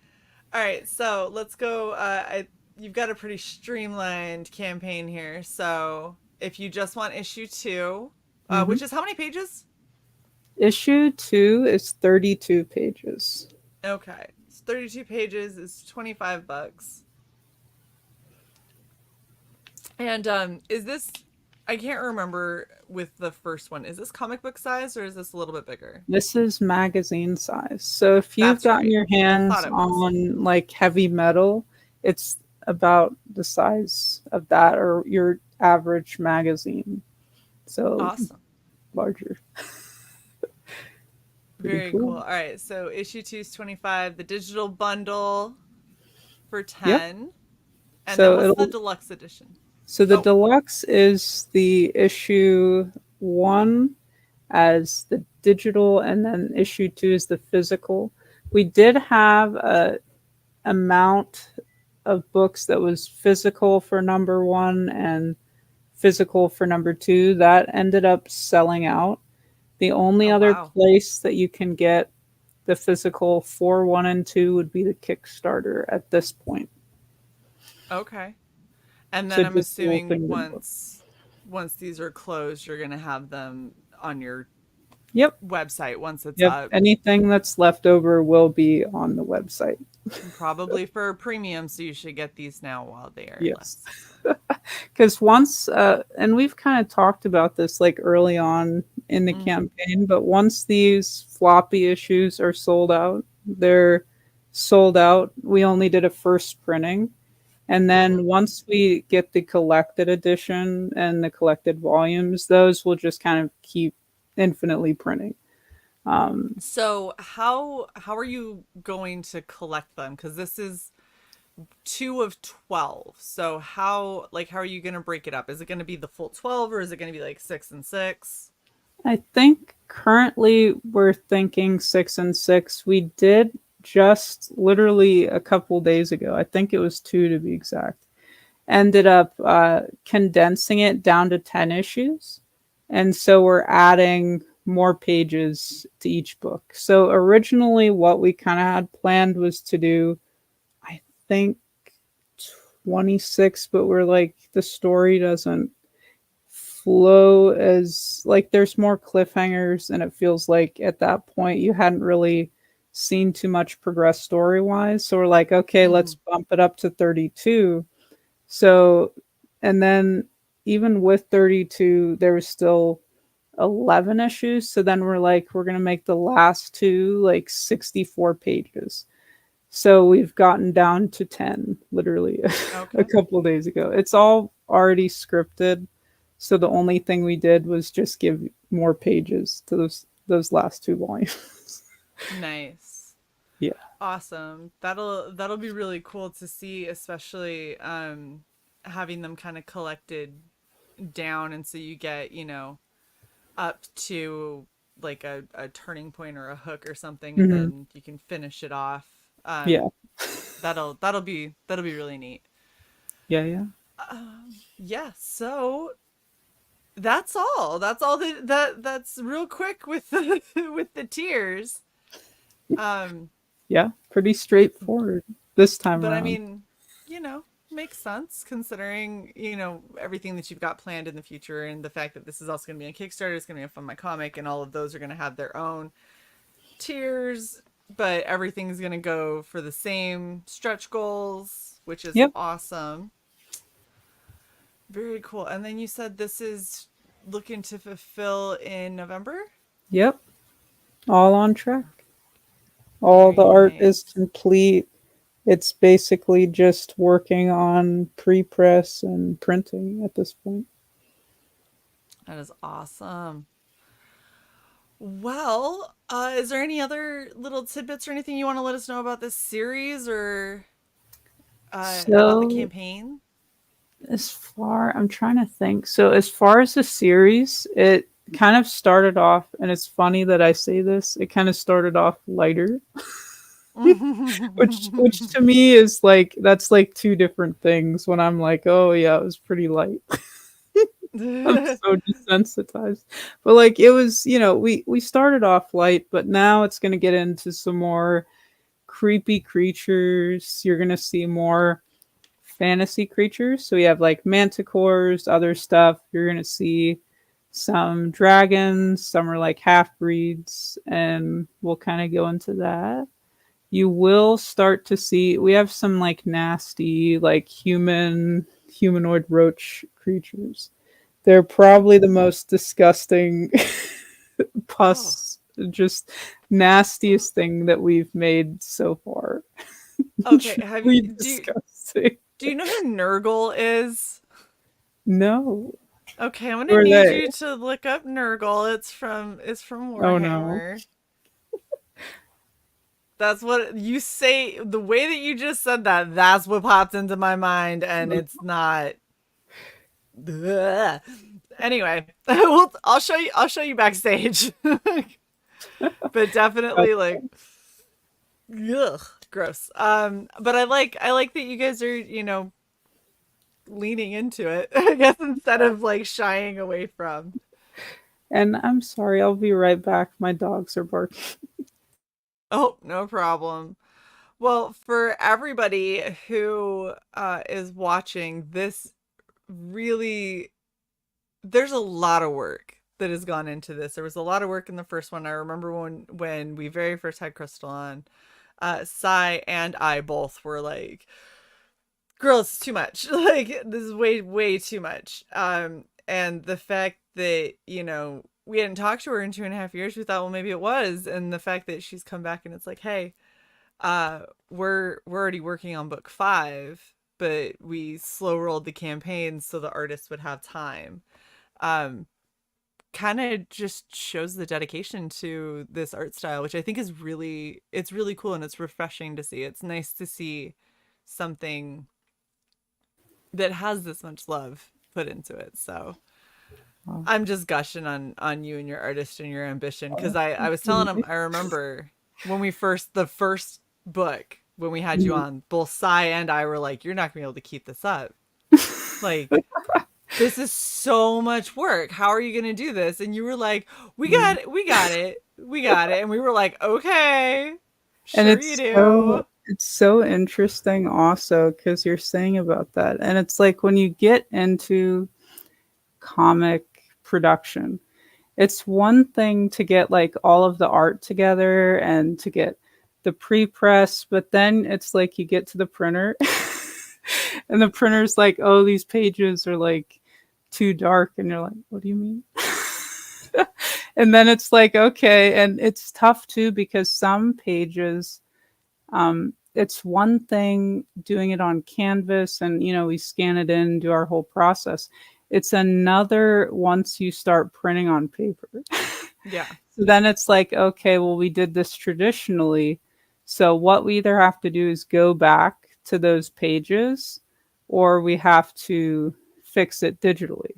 all right. So let's go. You've got a pretty streamlined campaign here. So if you just want issue two, Hmm. which is how many pages? Issue 2 is 32 pages. Okay. It's 32 pages is $25. And is this I can't remember with the first one. Is this comic book size or is this a little bit bigger? This is magazine size. So if you've That's gotten right. your Thought hands it was. on like heavy metal, it's about the size of that or your average magazine. So Awesome. larger. Pretty Very cool. cool. All right. So issue 2 is 25, the digital bundle for Yep. 10. And then So what's the it'll deluxe edition? so the Oh, deluxe is the issue 1 as the digital, and then issue 2 is the physical. We did have a amount of books that was physical for number 1 and physical for number 2 that ended up selling out. The only oh other wow. place that you can get the physical 4, 1, and 2 would be the Kickstarter at this point. Okay. And So then I'm just a little assuming thing to note. once these are closed, you're gonna have them on your Yep. website once it's Yep. up. Anything that's left over will be on the website. Probably for a premium, so you should get these now while they are Yes. left. Because once, and we've kind of talked about this like early on in the Mm, campaign, but once these floppy issues are sold out, they're sold out. We only did a first printing. And then once we get the collected edition and the collected volumes, those will just kind of keep infinitely printing. Um, So how are you going to collect them? Because this is 2 of 12. So how are you gonna break it up? Is it gonna be the full 12 or is it gonna be like 6 and 6? I think currently we're thinking 6 and 6. We did just literally a couple days ago, I think it was 2 to be exact, ended up condensing it down to 10 issues. And so we're adding more pages to each book. So originally, what we kind of had planned was to do, I think, 26, but we're like, the story doesn't flow as like there's more cliffhangers, and it feels like at that point you hadn't really seen too much progress story wise. So we're like, okay, let's Mm-hmm. bump it up to 32. So, and then even with 32, there was still 11 issues. So then we're like, we're going to make the last two like 64 pages. So we've gotten down to 10 literally a Okay. couple of days ago. It's all already scripted. So the only thing we did was just give more pages to those last two volumes. Nice. Yeah. Awesome. That'll be really cool to see, especially having them kind of collected down, and so you get, up to like a turning point or a hook or something, and Hmm. then you can finish it off. Yeah. That'll be really neat. Yeah. Yeah. Yeah, so that's all that's real quick with the with the tiers. um Yeah. Pretty straightforward this time but I around. mean, makes sense considering, everything that you've got planned in the future, and the fact that this is also going to be on Kickstarter, it's going to be a Fund My Comic, and all of those are going to have their own tiers, but everything's going to go for the same stretch goals, which is Yep. awesome. Very cool. And then you said this is looking to fulfill in November? Yep. All on track. All Very the art is nice. complete. It's basically just working on pre-press and printing at this point. That is awesome. Well, is there any other little tidbits or anything you want to let us know about this series, or about the So campaign? I'm trying to think. So as far as the series, it kind of started off, and it's funny that I say this, it kind of started off lighter, which to me is like, that's like two different things when I'm like, oh yeah, it was pretty light. I'm so desensitized. But like it was, we started off light, but now it's going to get into some more creepy creatures. You're going to see more fantasy creatures. So we have like manticores, other stuff. You're going to see some dragons, some are like half breeds, and we'll kind of go into that. You will start to see, we have some like nasty like humanoid roach creatures. They're probably the most disgusting Oh, pus, just nastiest thing that we've made so far. okay. Truly disgusting. Do you know who Nurgle is? No. Okay, I'm Who gonna are need they? you to look up Nurgle. It's from Oh no. Warhammer. That's what you say. The way that you just said that, that's what popped into my mind, and it's not. Ugh. Anyway, I'll show you backstage. But definitely like, ugh, gross. But I like that you guys are, leaning into it, I guess, instead of like shying away from. And I'm sorry, I'll be right back. My dogs are barking. Oh, no problem. Well, for everybody who is watching this, really, there's a lot of work that has gone into this. There was a lot of work in the first one. I remember when we very first had Crystal on, Sai and I both were like, "Girl, it's too much. Like this is way too much." And the fact that we hadn't talked to her in 2.5 years, we thought, well, maybe it was. And the fact that she's come back and it's like, hey, we're already working on book 5, but we slow rolled the campaign so the artist would have time. Um, Kind of just shows the dedication to this art style, which I think is it's really cool and it's refreshing to see. It's nice to see something that has this much love put into it. So Wow. I'm just gushing on you and your artist and your ambition, because I was telling him, I remember when the first book, when we had you on, both Sai and I were like, you're not gonna be able to keep this up. Like, this is so much work. How are you going to do this? And you were like, we got it. We got it. We got it. And we were like, okay, And sure you do. it's so interesting also because you're saying about that. And it's like when you get into comic production, it's one thing to get like all of the art together and to get the pre-press, but then it's like you get to the printer and the printer's like, oh, these pages are like too dark, and you're like, what do you mean? And then it's like, okay, and it's tough too because some pages, it's one thing doing it on canvas and we scan it in, do our whole process. It's another once you start printing on paper. Yeah. So then it's like, okay, well, we did this traditionally, so what we either have to do is go back to those pages or we have to fix it digitally.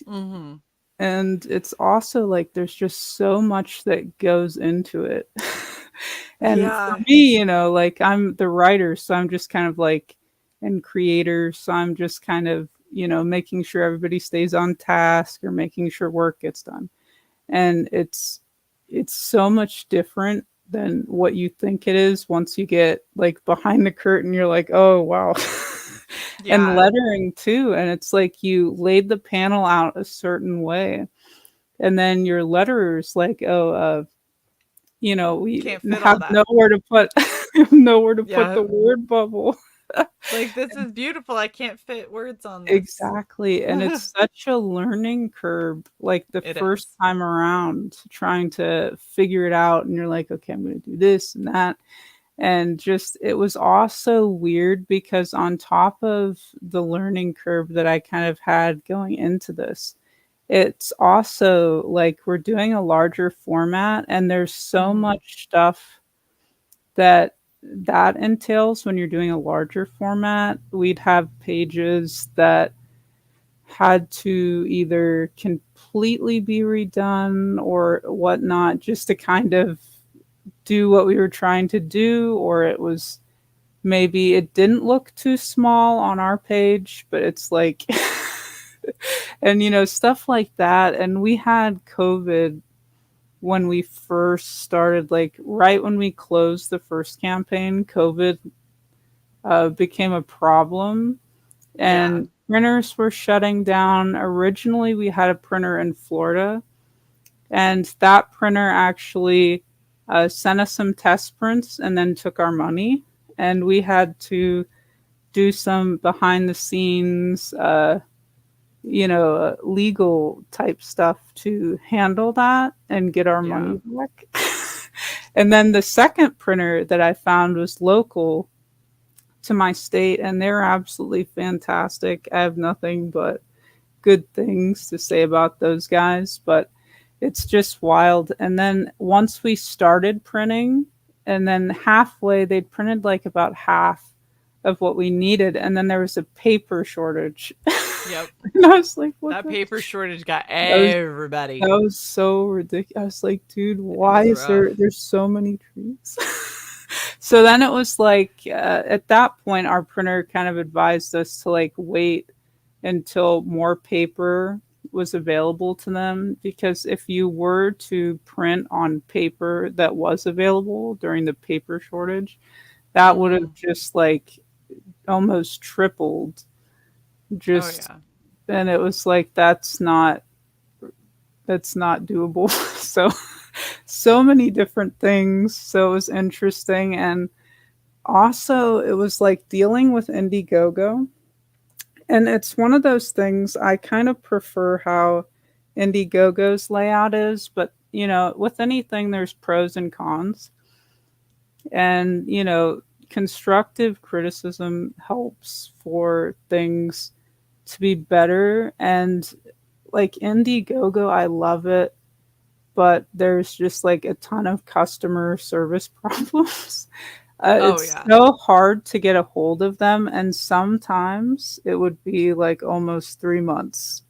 Mm-hmm. And it's also like there's just so much that goes into it. And for Yeah. me, like I'm the writer, so I'm just kind of like, and creator, so I'm just kind of, making sure everybody stays on task or making sure work gets done. And it's so much different than what you think it is once you get like behind the curtain. You're like, oh wow. And Yeah. lettering too, and it's like you laid the panel out a certain way and then your letterer's like, oh, we Can't fit all have that. nowhere to put nowhere to put Yeah. the word bubble. Like, this is beautiful. I can't fit words on this. Exactly. And it's such a learning curve, like the It first is. time around, trying to figure it out. And you're like, okay, I'm going to do this and that. And just, it was also weird because on top of the learning curve that I kind of had going into this, it's also like we're doing a larger format and there's so Mm-hmm. much stuff that entails when you're doing a larger format. We'd have pages that had to either completely be redone or whatnot just to kind of do what we were trying to do, or it was maybe it didn't look too small on our page, but it's like, and stuff like that. And we had COVID when we first started, like right when we closed the first campaign, COVID became a problem Yeah. and printers were shutting down. Originally, we had a printer in Florida, and that printer actually sent us some test prints and then took our money. And we had to do some behind the scenes, legal type stuff to handle that and get our Yeah. money back. And then the second printer that I found was local to my state, and they're absolutely fantastic. I have nothing but good things to say about those guys, but it's just wild. And then once we started printing, and then halfway, they'd printed like about half of what we needed, and then there was a paper shortage. Yep. And I was like, what That the? paper shortage got That was, everybody. that was so ridiculous. I was like, dude, It why was is rough. there's so many trees? So then it was like, at that point, our printer kind of advised us to like wait until more paper was available to them, because if you were to print on paper that was available during the paper shortage, that would have Mm. just like almost tripled Oh just. yeah. And it was like, that's not doable. So so many different things. So it was interesting. And also it was like dealing with Indiegogo. And it's one of those things, I kind of prefer how Indiegogo's layout is, but with anything there's pros and cons. And constructive criticism helps for things to be better. And like Indiegogo, I love it, but there's just like a ton of customer service problems. Oh It's yeah. so hard to get a hold of them, and sometimes it would be like almost 3 months,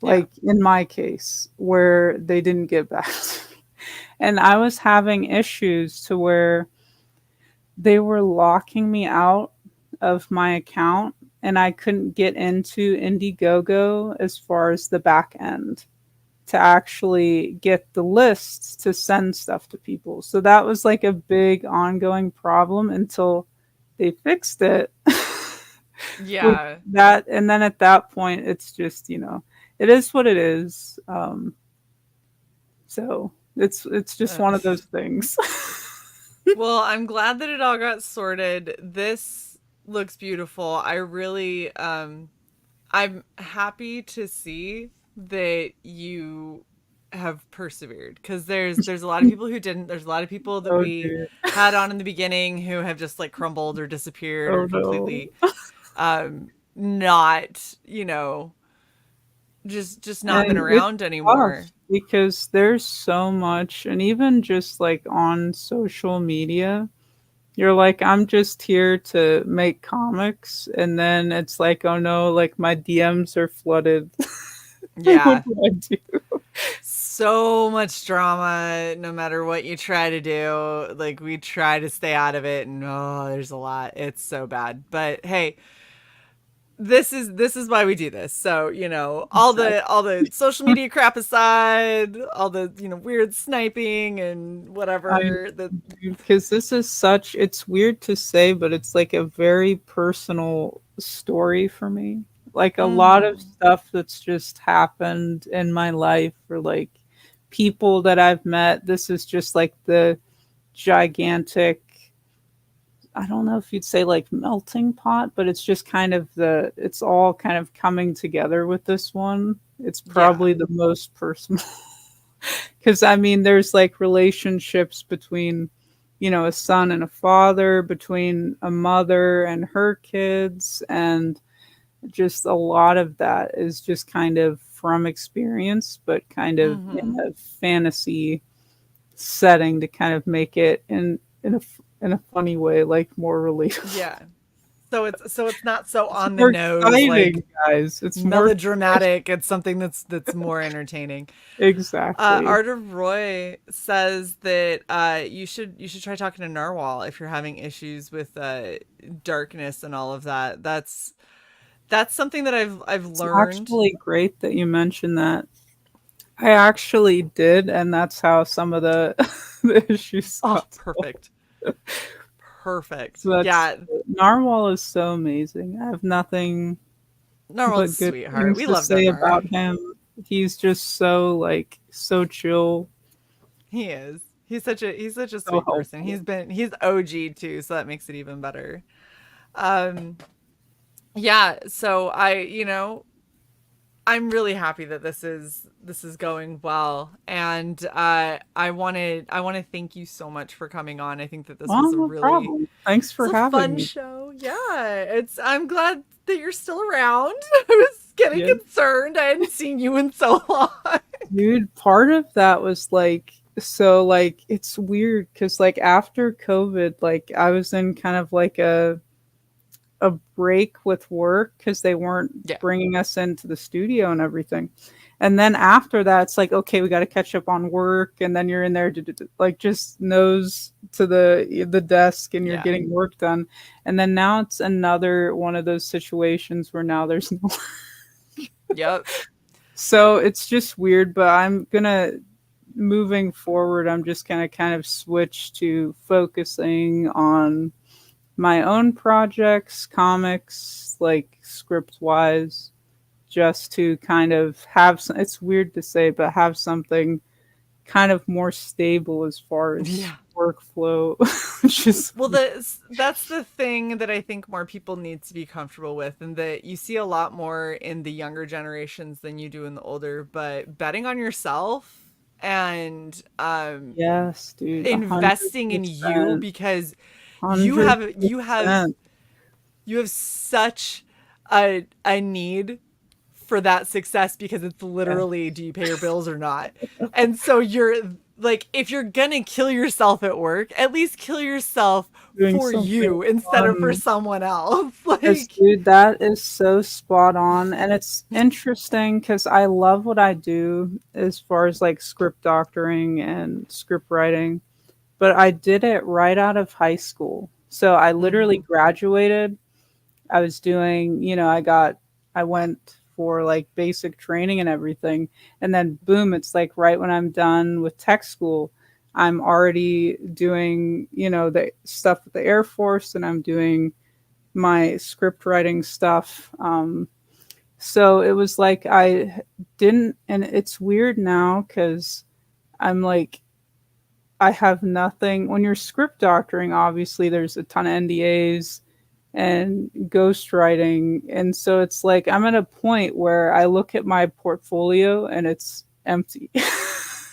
Yeah. like in my case, where they didn't get back to me. And I was having issues to where they were locking me out of my account, and I couldn't get into Indiegogo as far as the back end to actually get the lists to send stuff to people. So that was like a big ongoing problem until they fixed it. With Yeah. that, and then at that point, it's just it is what it is. So it's just Uh, one of those things. well, I'm glad that it all got sorted. This looks beautiful. I'm happy to see that you have persevered, because there's a lot of people who didn't. There's a lot of people that Oh we dear. had on in the beginning who have just like crumbled or disappeared Oh or no. completely not, just not been And it's around tough anymore. because there's so much, and even just like on social media, you're like, I'm just here to make comics, and then it's like, oh no, like my DMs are flooded. What Yeah. do I do? So much drama no matter what you try to do. Like, we try to stay out of it, and oh, there's a lot. It's so bad. But hey, this is why we do this. So, Exactly. all the social media crap aside, all the, weird sniping and I whatever, the Because this is such, it's weird to say, but it's like a very personal story for me. Like a lot of mhm. stuff that's just happened in my life, or like people that I've met. This is just like the gigantic, I don't know if you'd say like melting pot, but it's just kind of it's all kind of coming together with this one. It's Yeah. probably the most personal. Because I mean, there's like relationships between, a son and a father, between a mother and her kids, and just a lot of that is just kind of from experience, but kind of in Mhm. a fantasy setting to kind of make it in a funny way, like more relatable. Yeah. So it's not so It's on the more nose, exciting, like guys. It's more fresh. melodramatic. It's something that's more entertaining. Exactly. Art of Roy says that you should try talking to Narwhal if you're having issues with darkness and all of that. That's something that I've It's learned. actually great that you mentioned that. I actually did, and that's how some of the the issues Oh, got solved. perfect, perfect. So that's Yeah, Narwhal is so amazing. I have nothing Narwhal's a but good sweetheart. things We to love say Nar. about him. He's just so like so chill, He is. He's such a so sweet person. helpful. He's OG too, so that makes it even better. Um, yeah. So I'm really happy that this is going well, and I want to thank you so much for coming on. I think that this Oh, was a no really problem. Thanks it's for a having fun me. show. Yeah, I'm glad that you're still around. I was getting Yeah, concerned. I hadn't seen you in so long. dude. Part of that was like, so like it's weird because like after COVID, like I was in kind of like a break with work because they weren't Yeah, bringing us into the studio and everything. And then after that, it's like, okay, we got to catch up on work, and then you're in there like just nose to the desk, and you're yeah, getting work done. And then now it's another one of those situations where now there's no. yep. So it's just weird, but I'm gonna moving forward. I'm just gonna kind of switch to focusing on my own projects, comics, like script wise, just to kind of have some, it's weird to say, but have something kind of more stable as far as Yeah. workflow. Just Well, that's the thing that I think more people need to be comfortable with, and that you see a lot more in the younger generations than you do in the older. But betting on yourself and yes, dude, investing in you 100%, because you hundred have you have percent. you have such a need for that success because it's literally, do you pay your bills or not? And so you're like, if you're gonna kill yourself at work, at least kill yourself Doing for something you instead of for fun. someone else. Yes, Like, dude, that is so spot on. And it's interesting because I love what I do as far as like script doctoring and script writing, but I did it right out of high school. So I literally mhm. graduated. I was doing, I went for like basic training and everything. And then boom, it's like right when I'm done with tech school, I'm already doing, the stuff with the Air Force and I'm doing my script writing stuff. So it was like I didn't, and it's weird now because I'm like, I have nothing. When you're script doctoring, obviously there's a ton of NDAs and ghostwriting. And so it's like I'm at a point where I look at my portfolio and it's empty.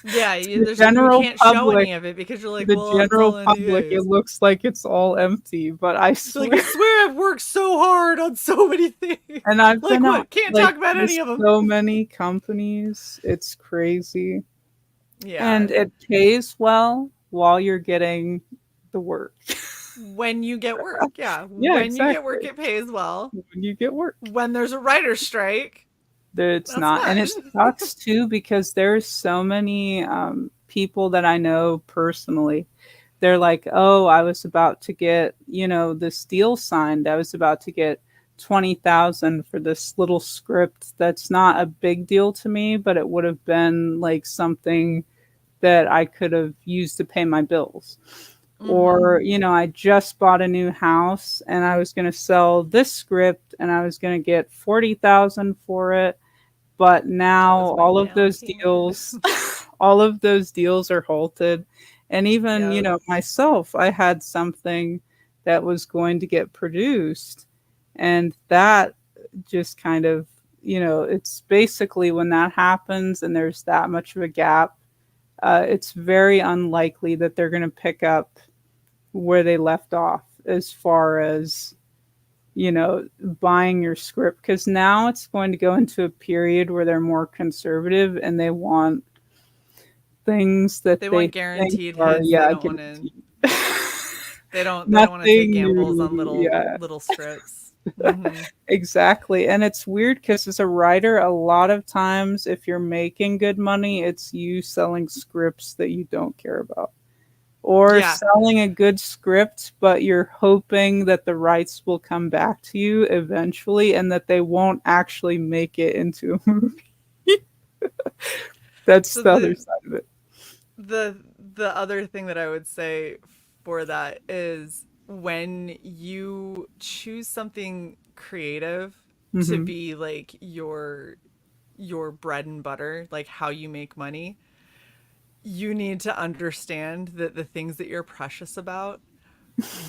Yeah, To the you general can't show public, any of it because you're to like, the well, it's general all public, it NDAs. looks like it's all empty. But I You're like, swear, I swear I've worked so hard on so many things. and I've Like been at what? Can't like talk about with any of them. so many companies, it's crazy. Yeah. And it pays well while you're getting the work. When you get work. Yeah. Yeah, When you get work, exactly. it pays well. When you get work. When there's a writer's strike, It's that's not, and fine. it sucks too because there's so many people that I know personally. They're like, "Oh, I was about to get, this deal signed. I was about to get 20,000 for this little script. That's not a big deal to me, but it would have been like something that I could have used to pay my bills." Mm-hmm. Or, I just bought a new house and I was going to sell this script and I was going to get 40,000 for it, but That now was my all of down those payment. deals all of those deals are halted. And even, Yep. myself, I had something that was going to get produced, and that just kind of, it's basically when that happens and there's that much of a gap, it's very unlikely that they're going to pick up where they left off as far as buying your script, because now it's going to go into a period where they're more conservative and they want things that They they want think guaranteed are, hits. They yeah, don't want to. guaranteed. They don't want to take Nothing gambles new. on Yeah, little scripts. Mm-hmm. exactly. And it's weird because as a writer, a lot of times if you're making good money, it's you selling scripts that you don't care about, or Yeah. selling a good script, but you're hoping that the rights will come back to you eventually and that they won't actually make it into a movie. That's So the other side of it. the the other thing that I would say for that is when you choose something creative to Hmm. be like your bread and butter, like how you make money, you need to understand that the things that you're precious about,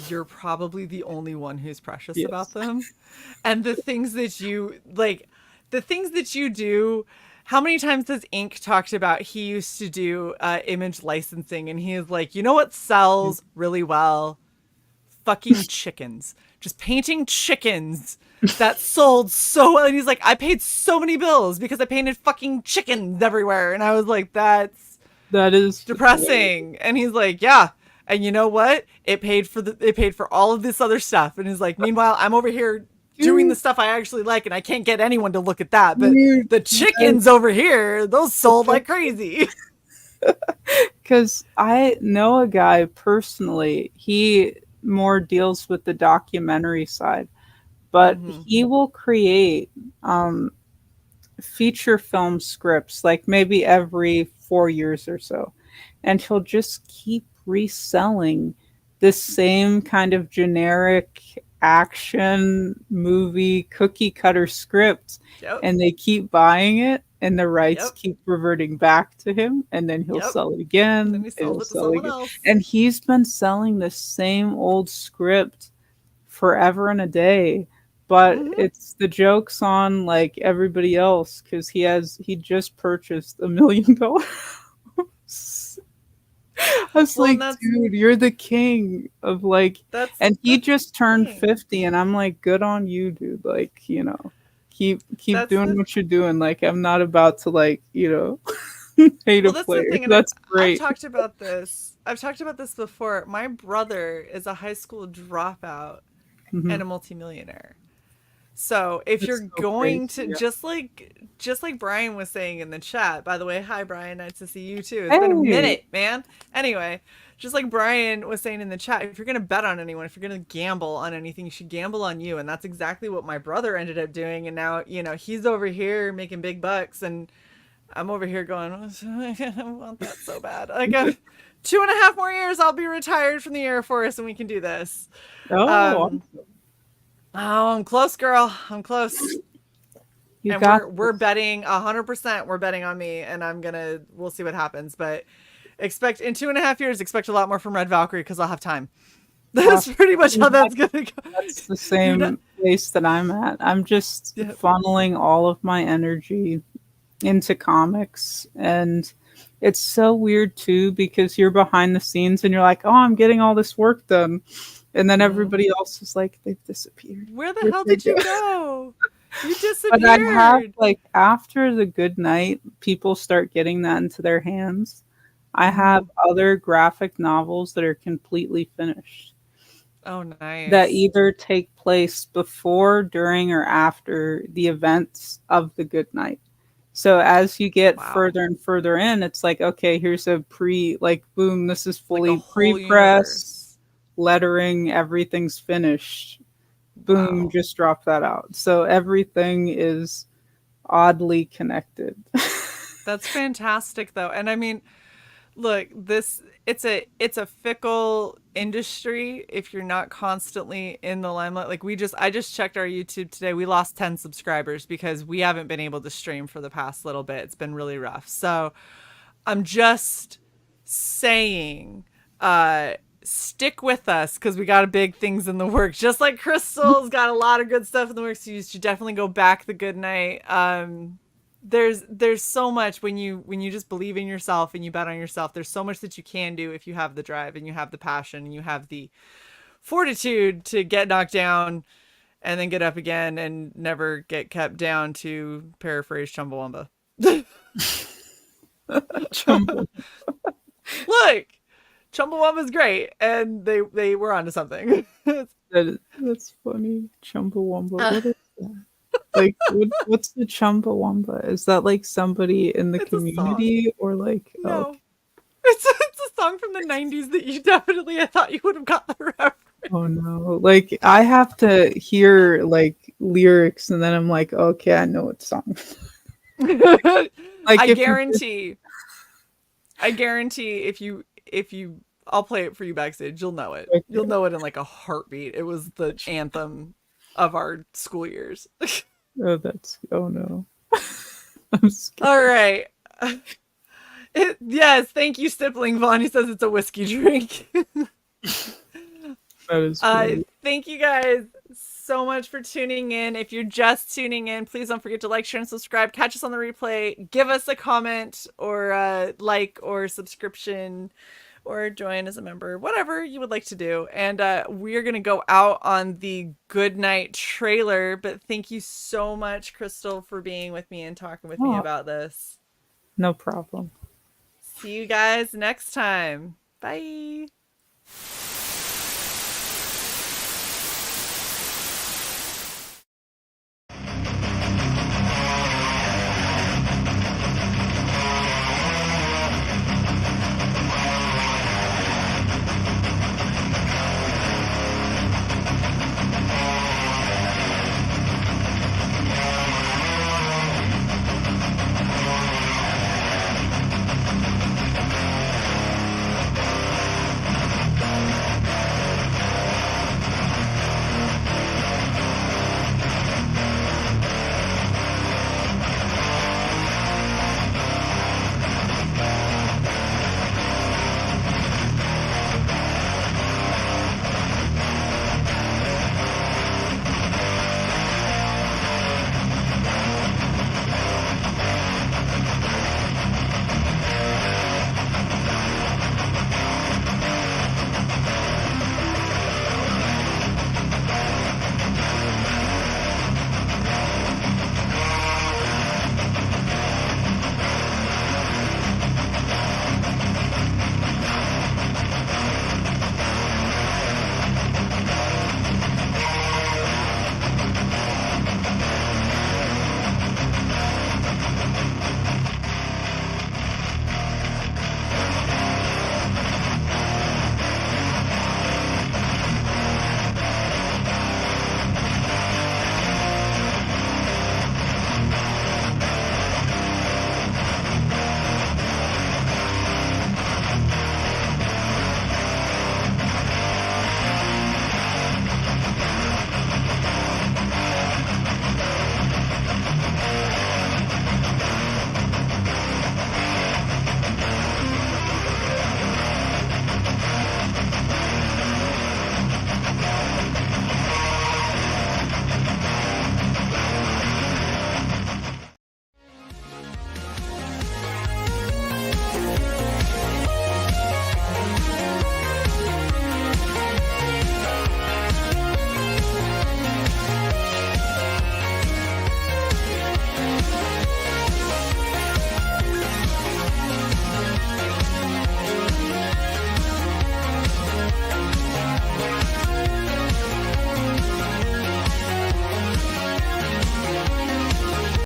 you're probably the only one who's precious about Yes. them. And the things that you do, how many times has Ink talked about he used to do image licensing, and he is like, you know what sells really well? Fucking chickens. Just painting chickens. That sold so well. And he's like, I paid so many bills because I painted fucking chickens everywhere. And I was like, that's That is hilarious. depressing. And he's like, yeah. And you know what? It paid for all of this other stuff. And he's like, meanwhile, I'm over here doing the Dude, stuff I actually like, and I can't get anyone to look at that. But dude, the chickens over here, those sold yes. like crazy. Because I know a guy personally, he more deals with the documentary side, but Mm-hmm. he will create um, feature film scripts, like maybe every 4 years or so. And he'll just keep reselling this same kind of generic action movie cookie cutter script. Yep. And they keep buying it, and the rights Yep. keep reverting back to him. And then he'll Yep. sell it And then again. he And sells he'll it to sell it someone again. else. And he's been selling the same old script forever and a day, but Mhm. it's the jokes on like everybody else because he just purchased $1 million. I was Well, and like, dude, you're the king of like, and he that's just the turned thing. 50, and I'm like, good on you, dude. Like, keep That's doing the what you're doing. Like, I'm not about to like, hate Well, a that's the player. thing, and That's I've great. talked about this. I've talked about this before. My brother is a high school dropout Mhm. and a multimillionaire. So if you're That's so going crazy. to Yeah. just like Brian was saying in the chat, by the way, hi Brian, nice to see you too. It's been a Hey, minute, man. Anyway, just like Brian was saying in the chat, if you're gonna bet on anyone, if you're gonna gamble on anything, you should gamble on you. And that's exactly what my brother ended up doing. And now, he's over here making big bucks and I'm over here going, I want that so bad. Like 2.5 more years, I'll be retired from the Air Force and we can do this. oh, Um, oh, I'm close, girl. I'm close. you And got we're betting 100%. We're betting on me, and we'll see what happens. But expect in 2.5 years, expect a lot more from Red Valkyrie because I'll have time. That's awesome. pretty much how that's gonna go. That's the You're not. same place that I'm at. I'm just Yeah. funneling all of my energy into comics. And it's so weird too because you're behind the scenes and you're like, oh, I'm getting all this work done. And then Mhm. everybody else is like, they've disappeared. Where the Where'd hell they did you go? go? You But I have disappeared. like after the good night, people start getting that into their hands. I have Mhm. other graphic novels that are completely finished Oh, that nice. either take place before, during, or after the events of the good night. So as you get Wow. further and further in, it's like, okay, here's a like, boom, this is Like a fully whole pre-press, universe. lettering, everything's finished. Boom, Wow. just drop that out. So everything is oddly connected. That's fantastic though. And I mean, look, this it's a fickle industry if you're not constantly in the limelight. Like I just checked our YouTube today. We lost 10 subscribers because we haven't been able to stream for the past little bit. It's been really rough. So, I'm just saying stick with us because we got big things in the works. Just like Crystal's got a lot of good stuff in the works. You should definitely go back the good night. There's so much when you just believe in yourself and you bet on yourself. There's so much that you can do if you have the drive and you have the passion and you have the fortitude to get knocked down and then get up again and never get kept down, to paraphrase Chumbawamba. Jumbo. Look, Chumbawamba's great, and they were onto something. That's funny. Chumbawamba. What is that? Like, what's the Chumbawamba? Is that like somebody in the It's a song. community or like, oh, No, it's a song from the '90s that you definitely, I thought you would have got the reference. oh no. Like, I have to hear like lyrics and then I'm like, okay, I know what song. Like, I if you guarantee, if you I'll play it for you backstage. You'll know it. You'll okay. know it in like a heartbeat. It was the anthem of our school years. Oh, oh no. I'm All scared. right. Yes, thank you, Stippling. Vaughn, says it's a whiskey drink. That is great. Thank you guys so much for tuning in. If you're just tuning in, please don't forget to like, share, and subscribe. Catch us on the replay. Give us a comment or a like or subscription or join as a member, whatever you would like to do. And we're going to go out on the good night trailer. But thank you so much, Crystal, for being with me and talking with me Oh, about this. no problem. See you guys next time. Bye.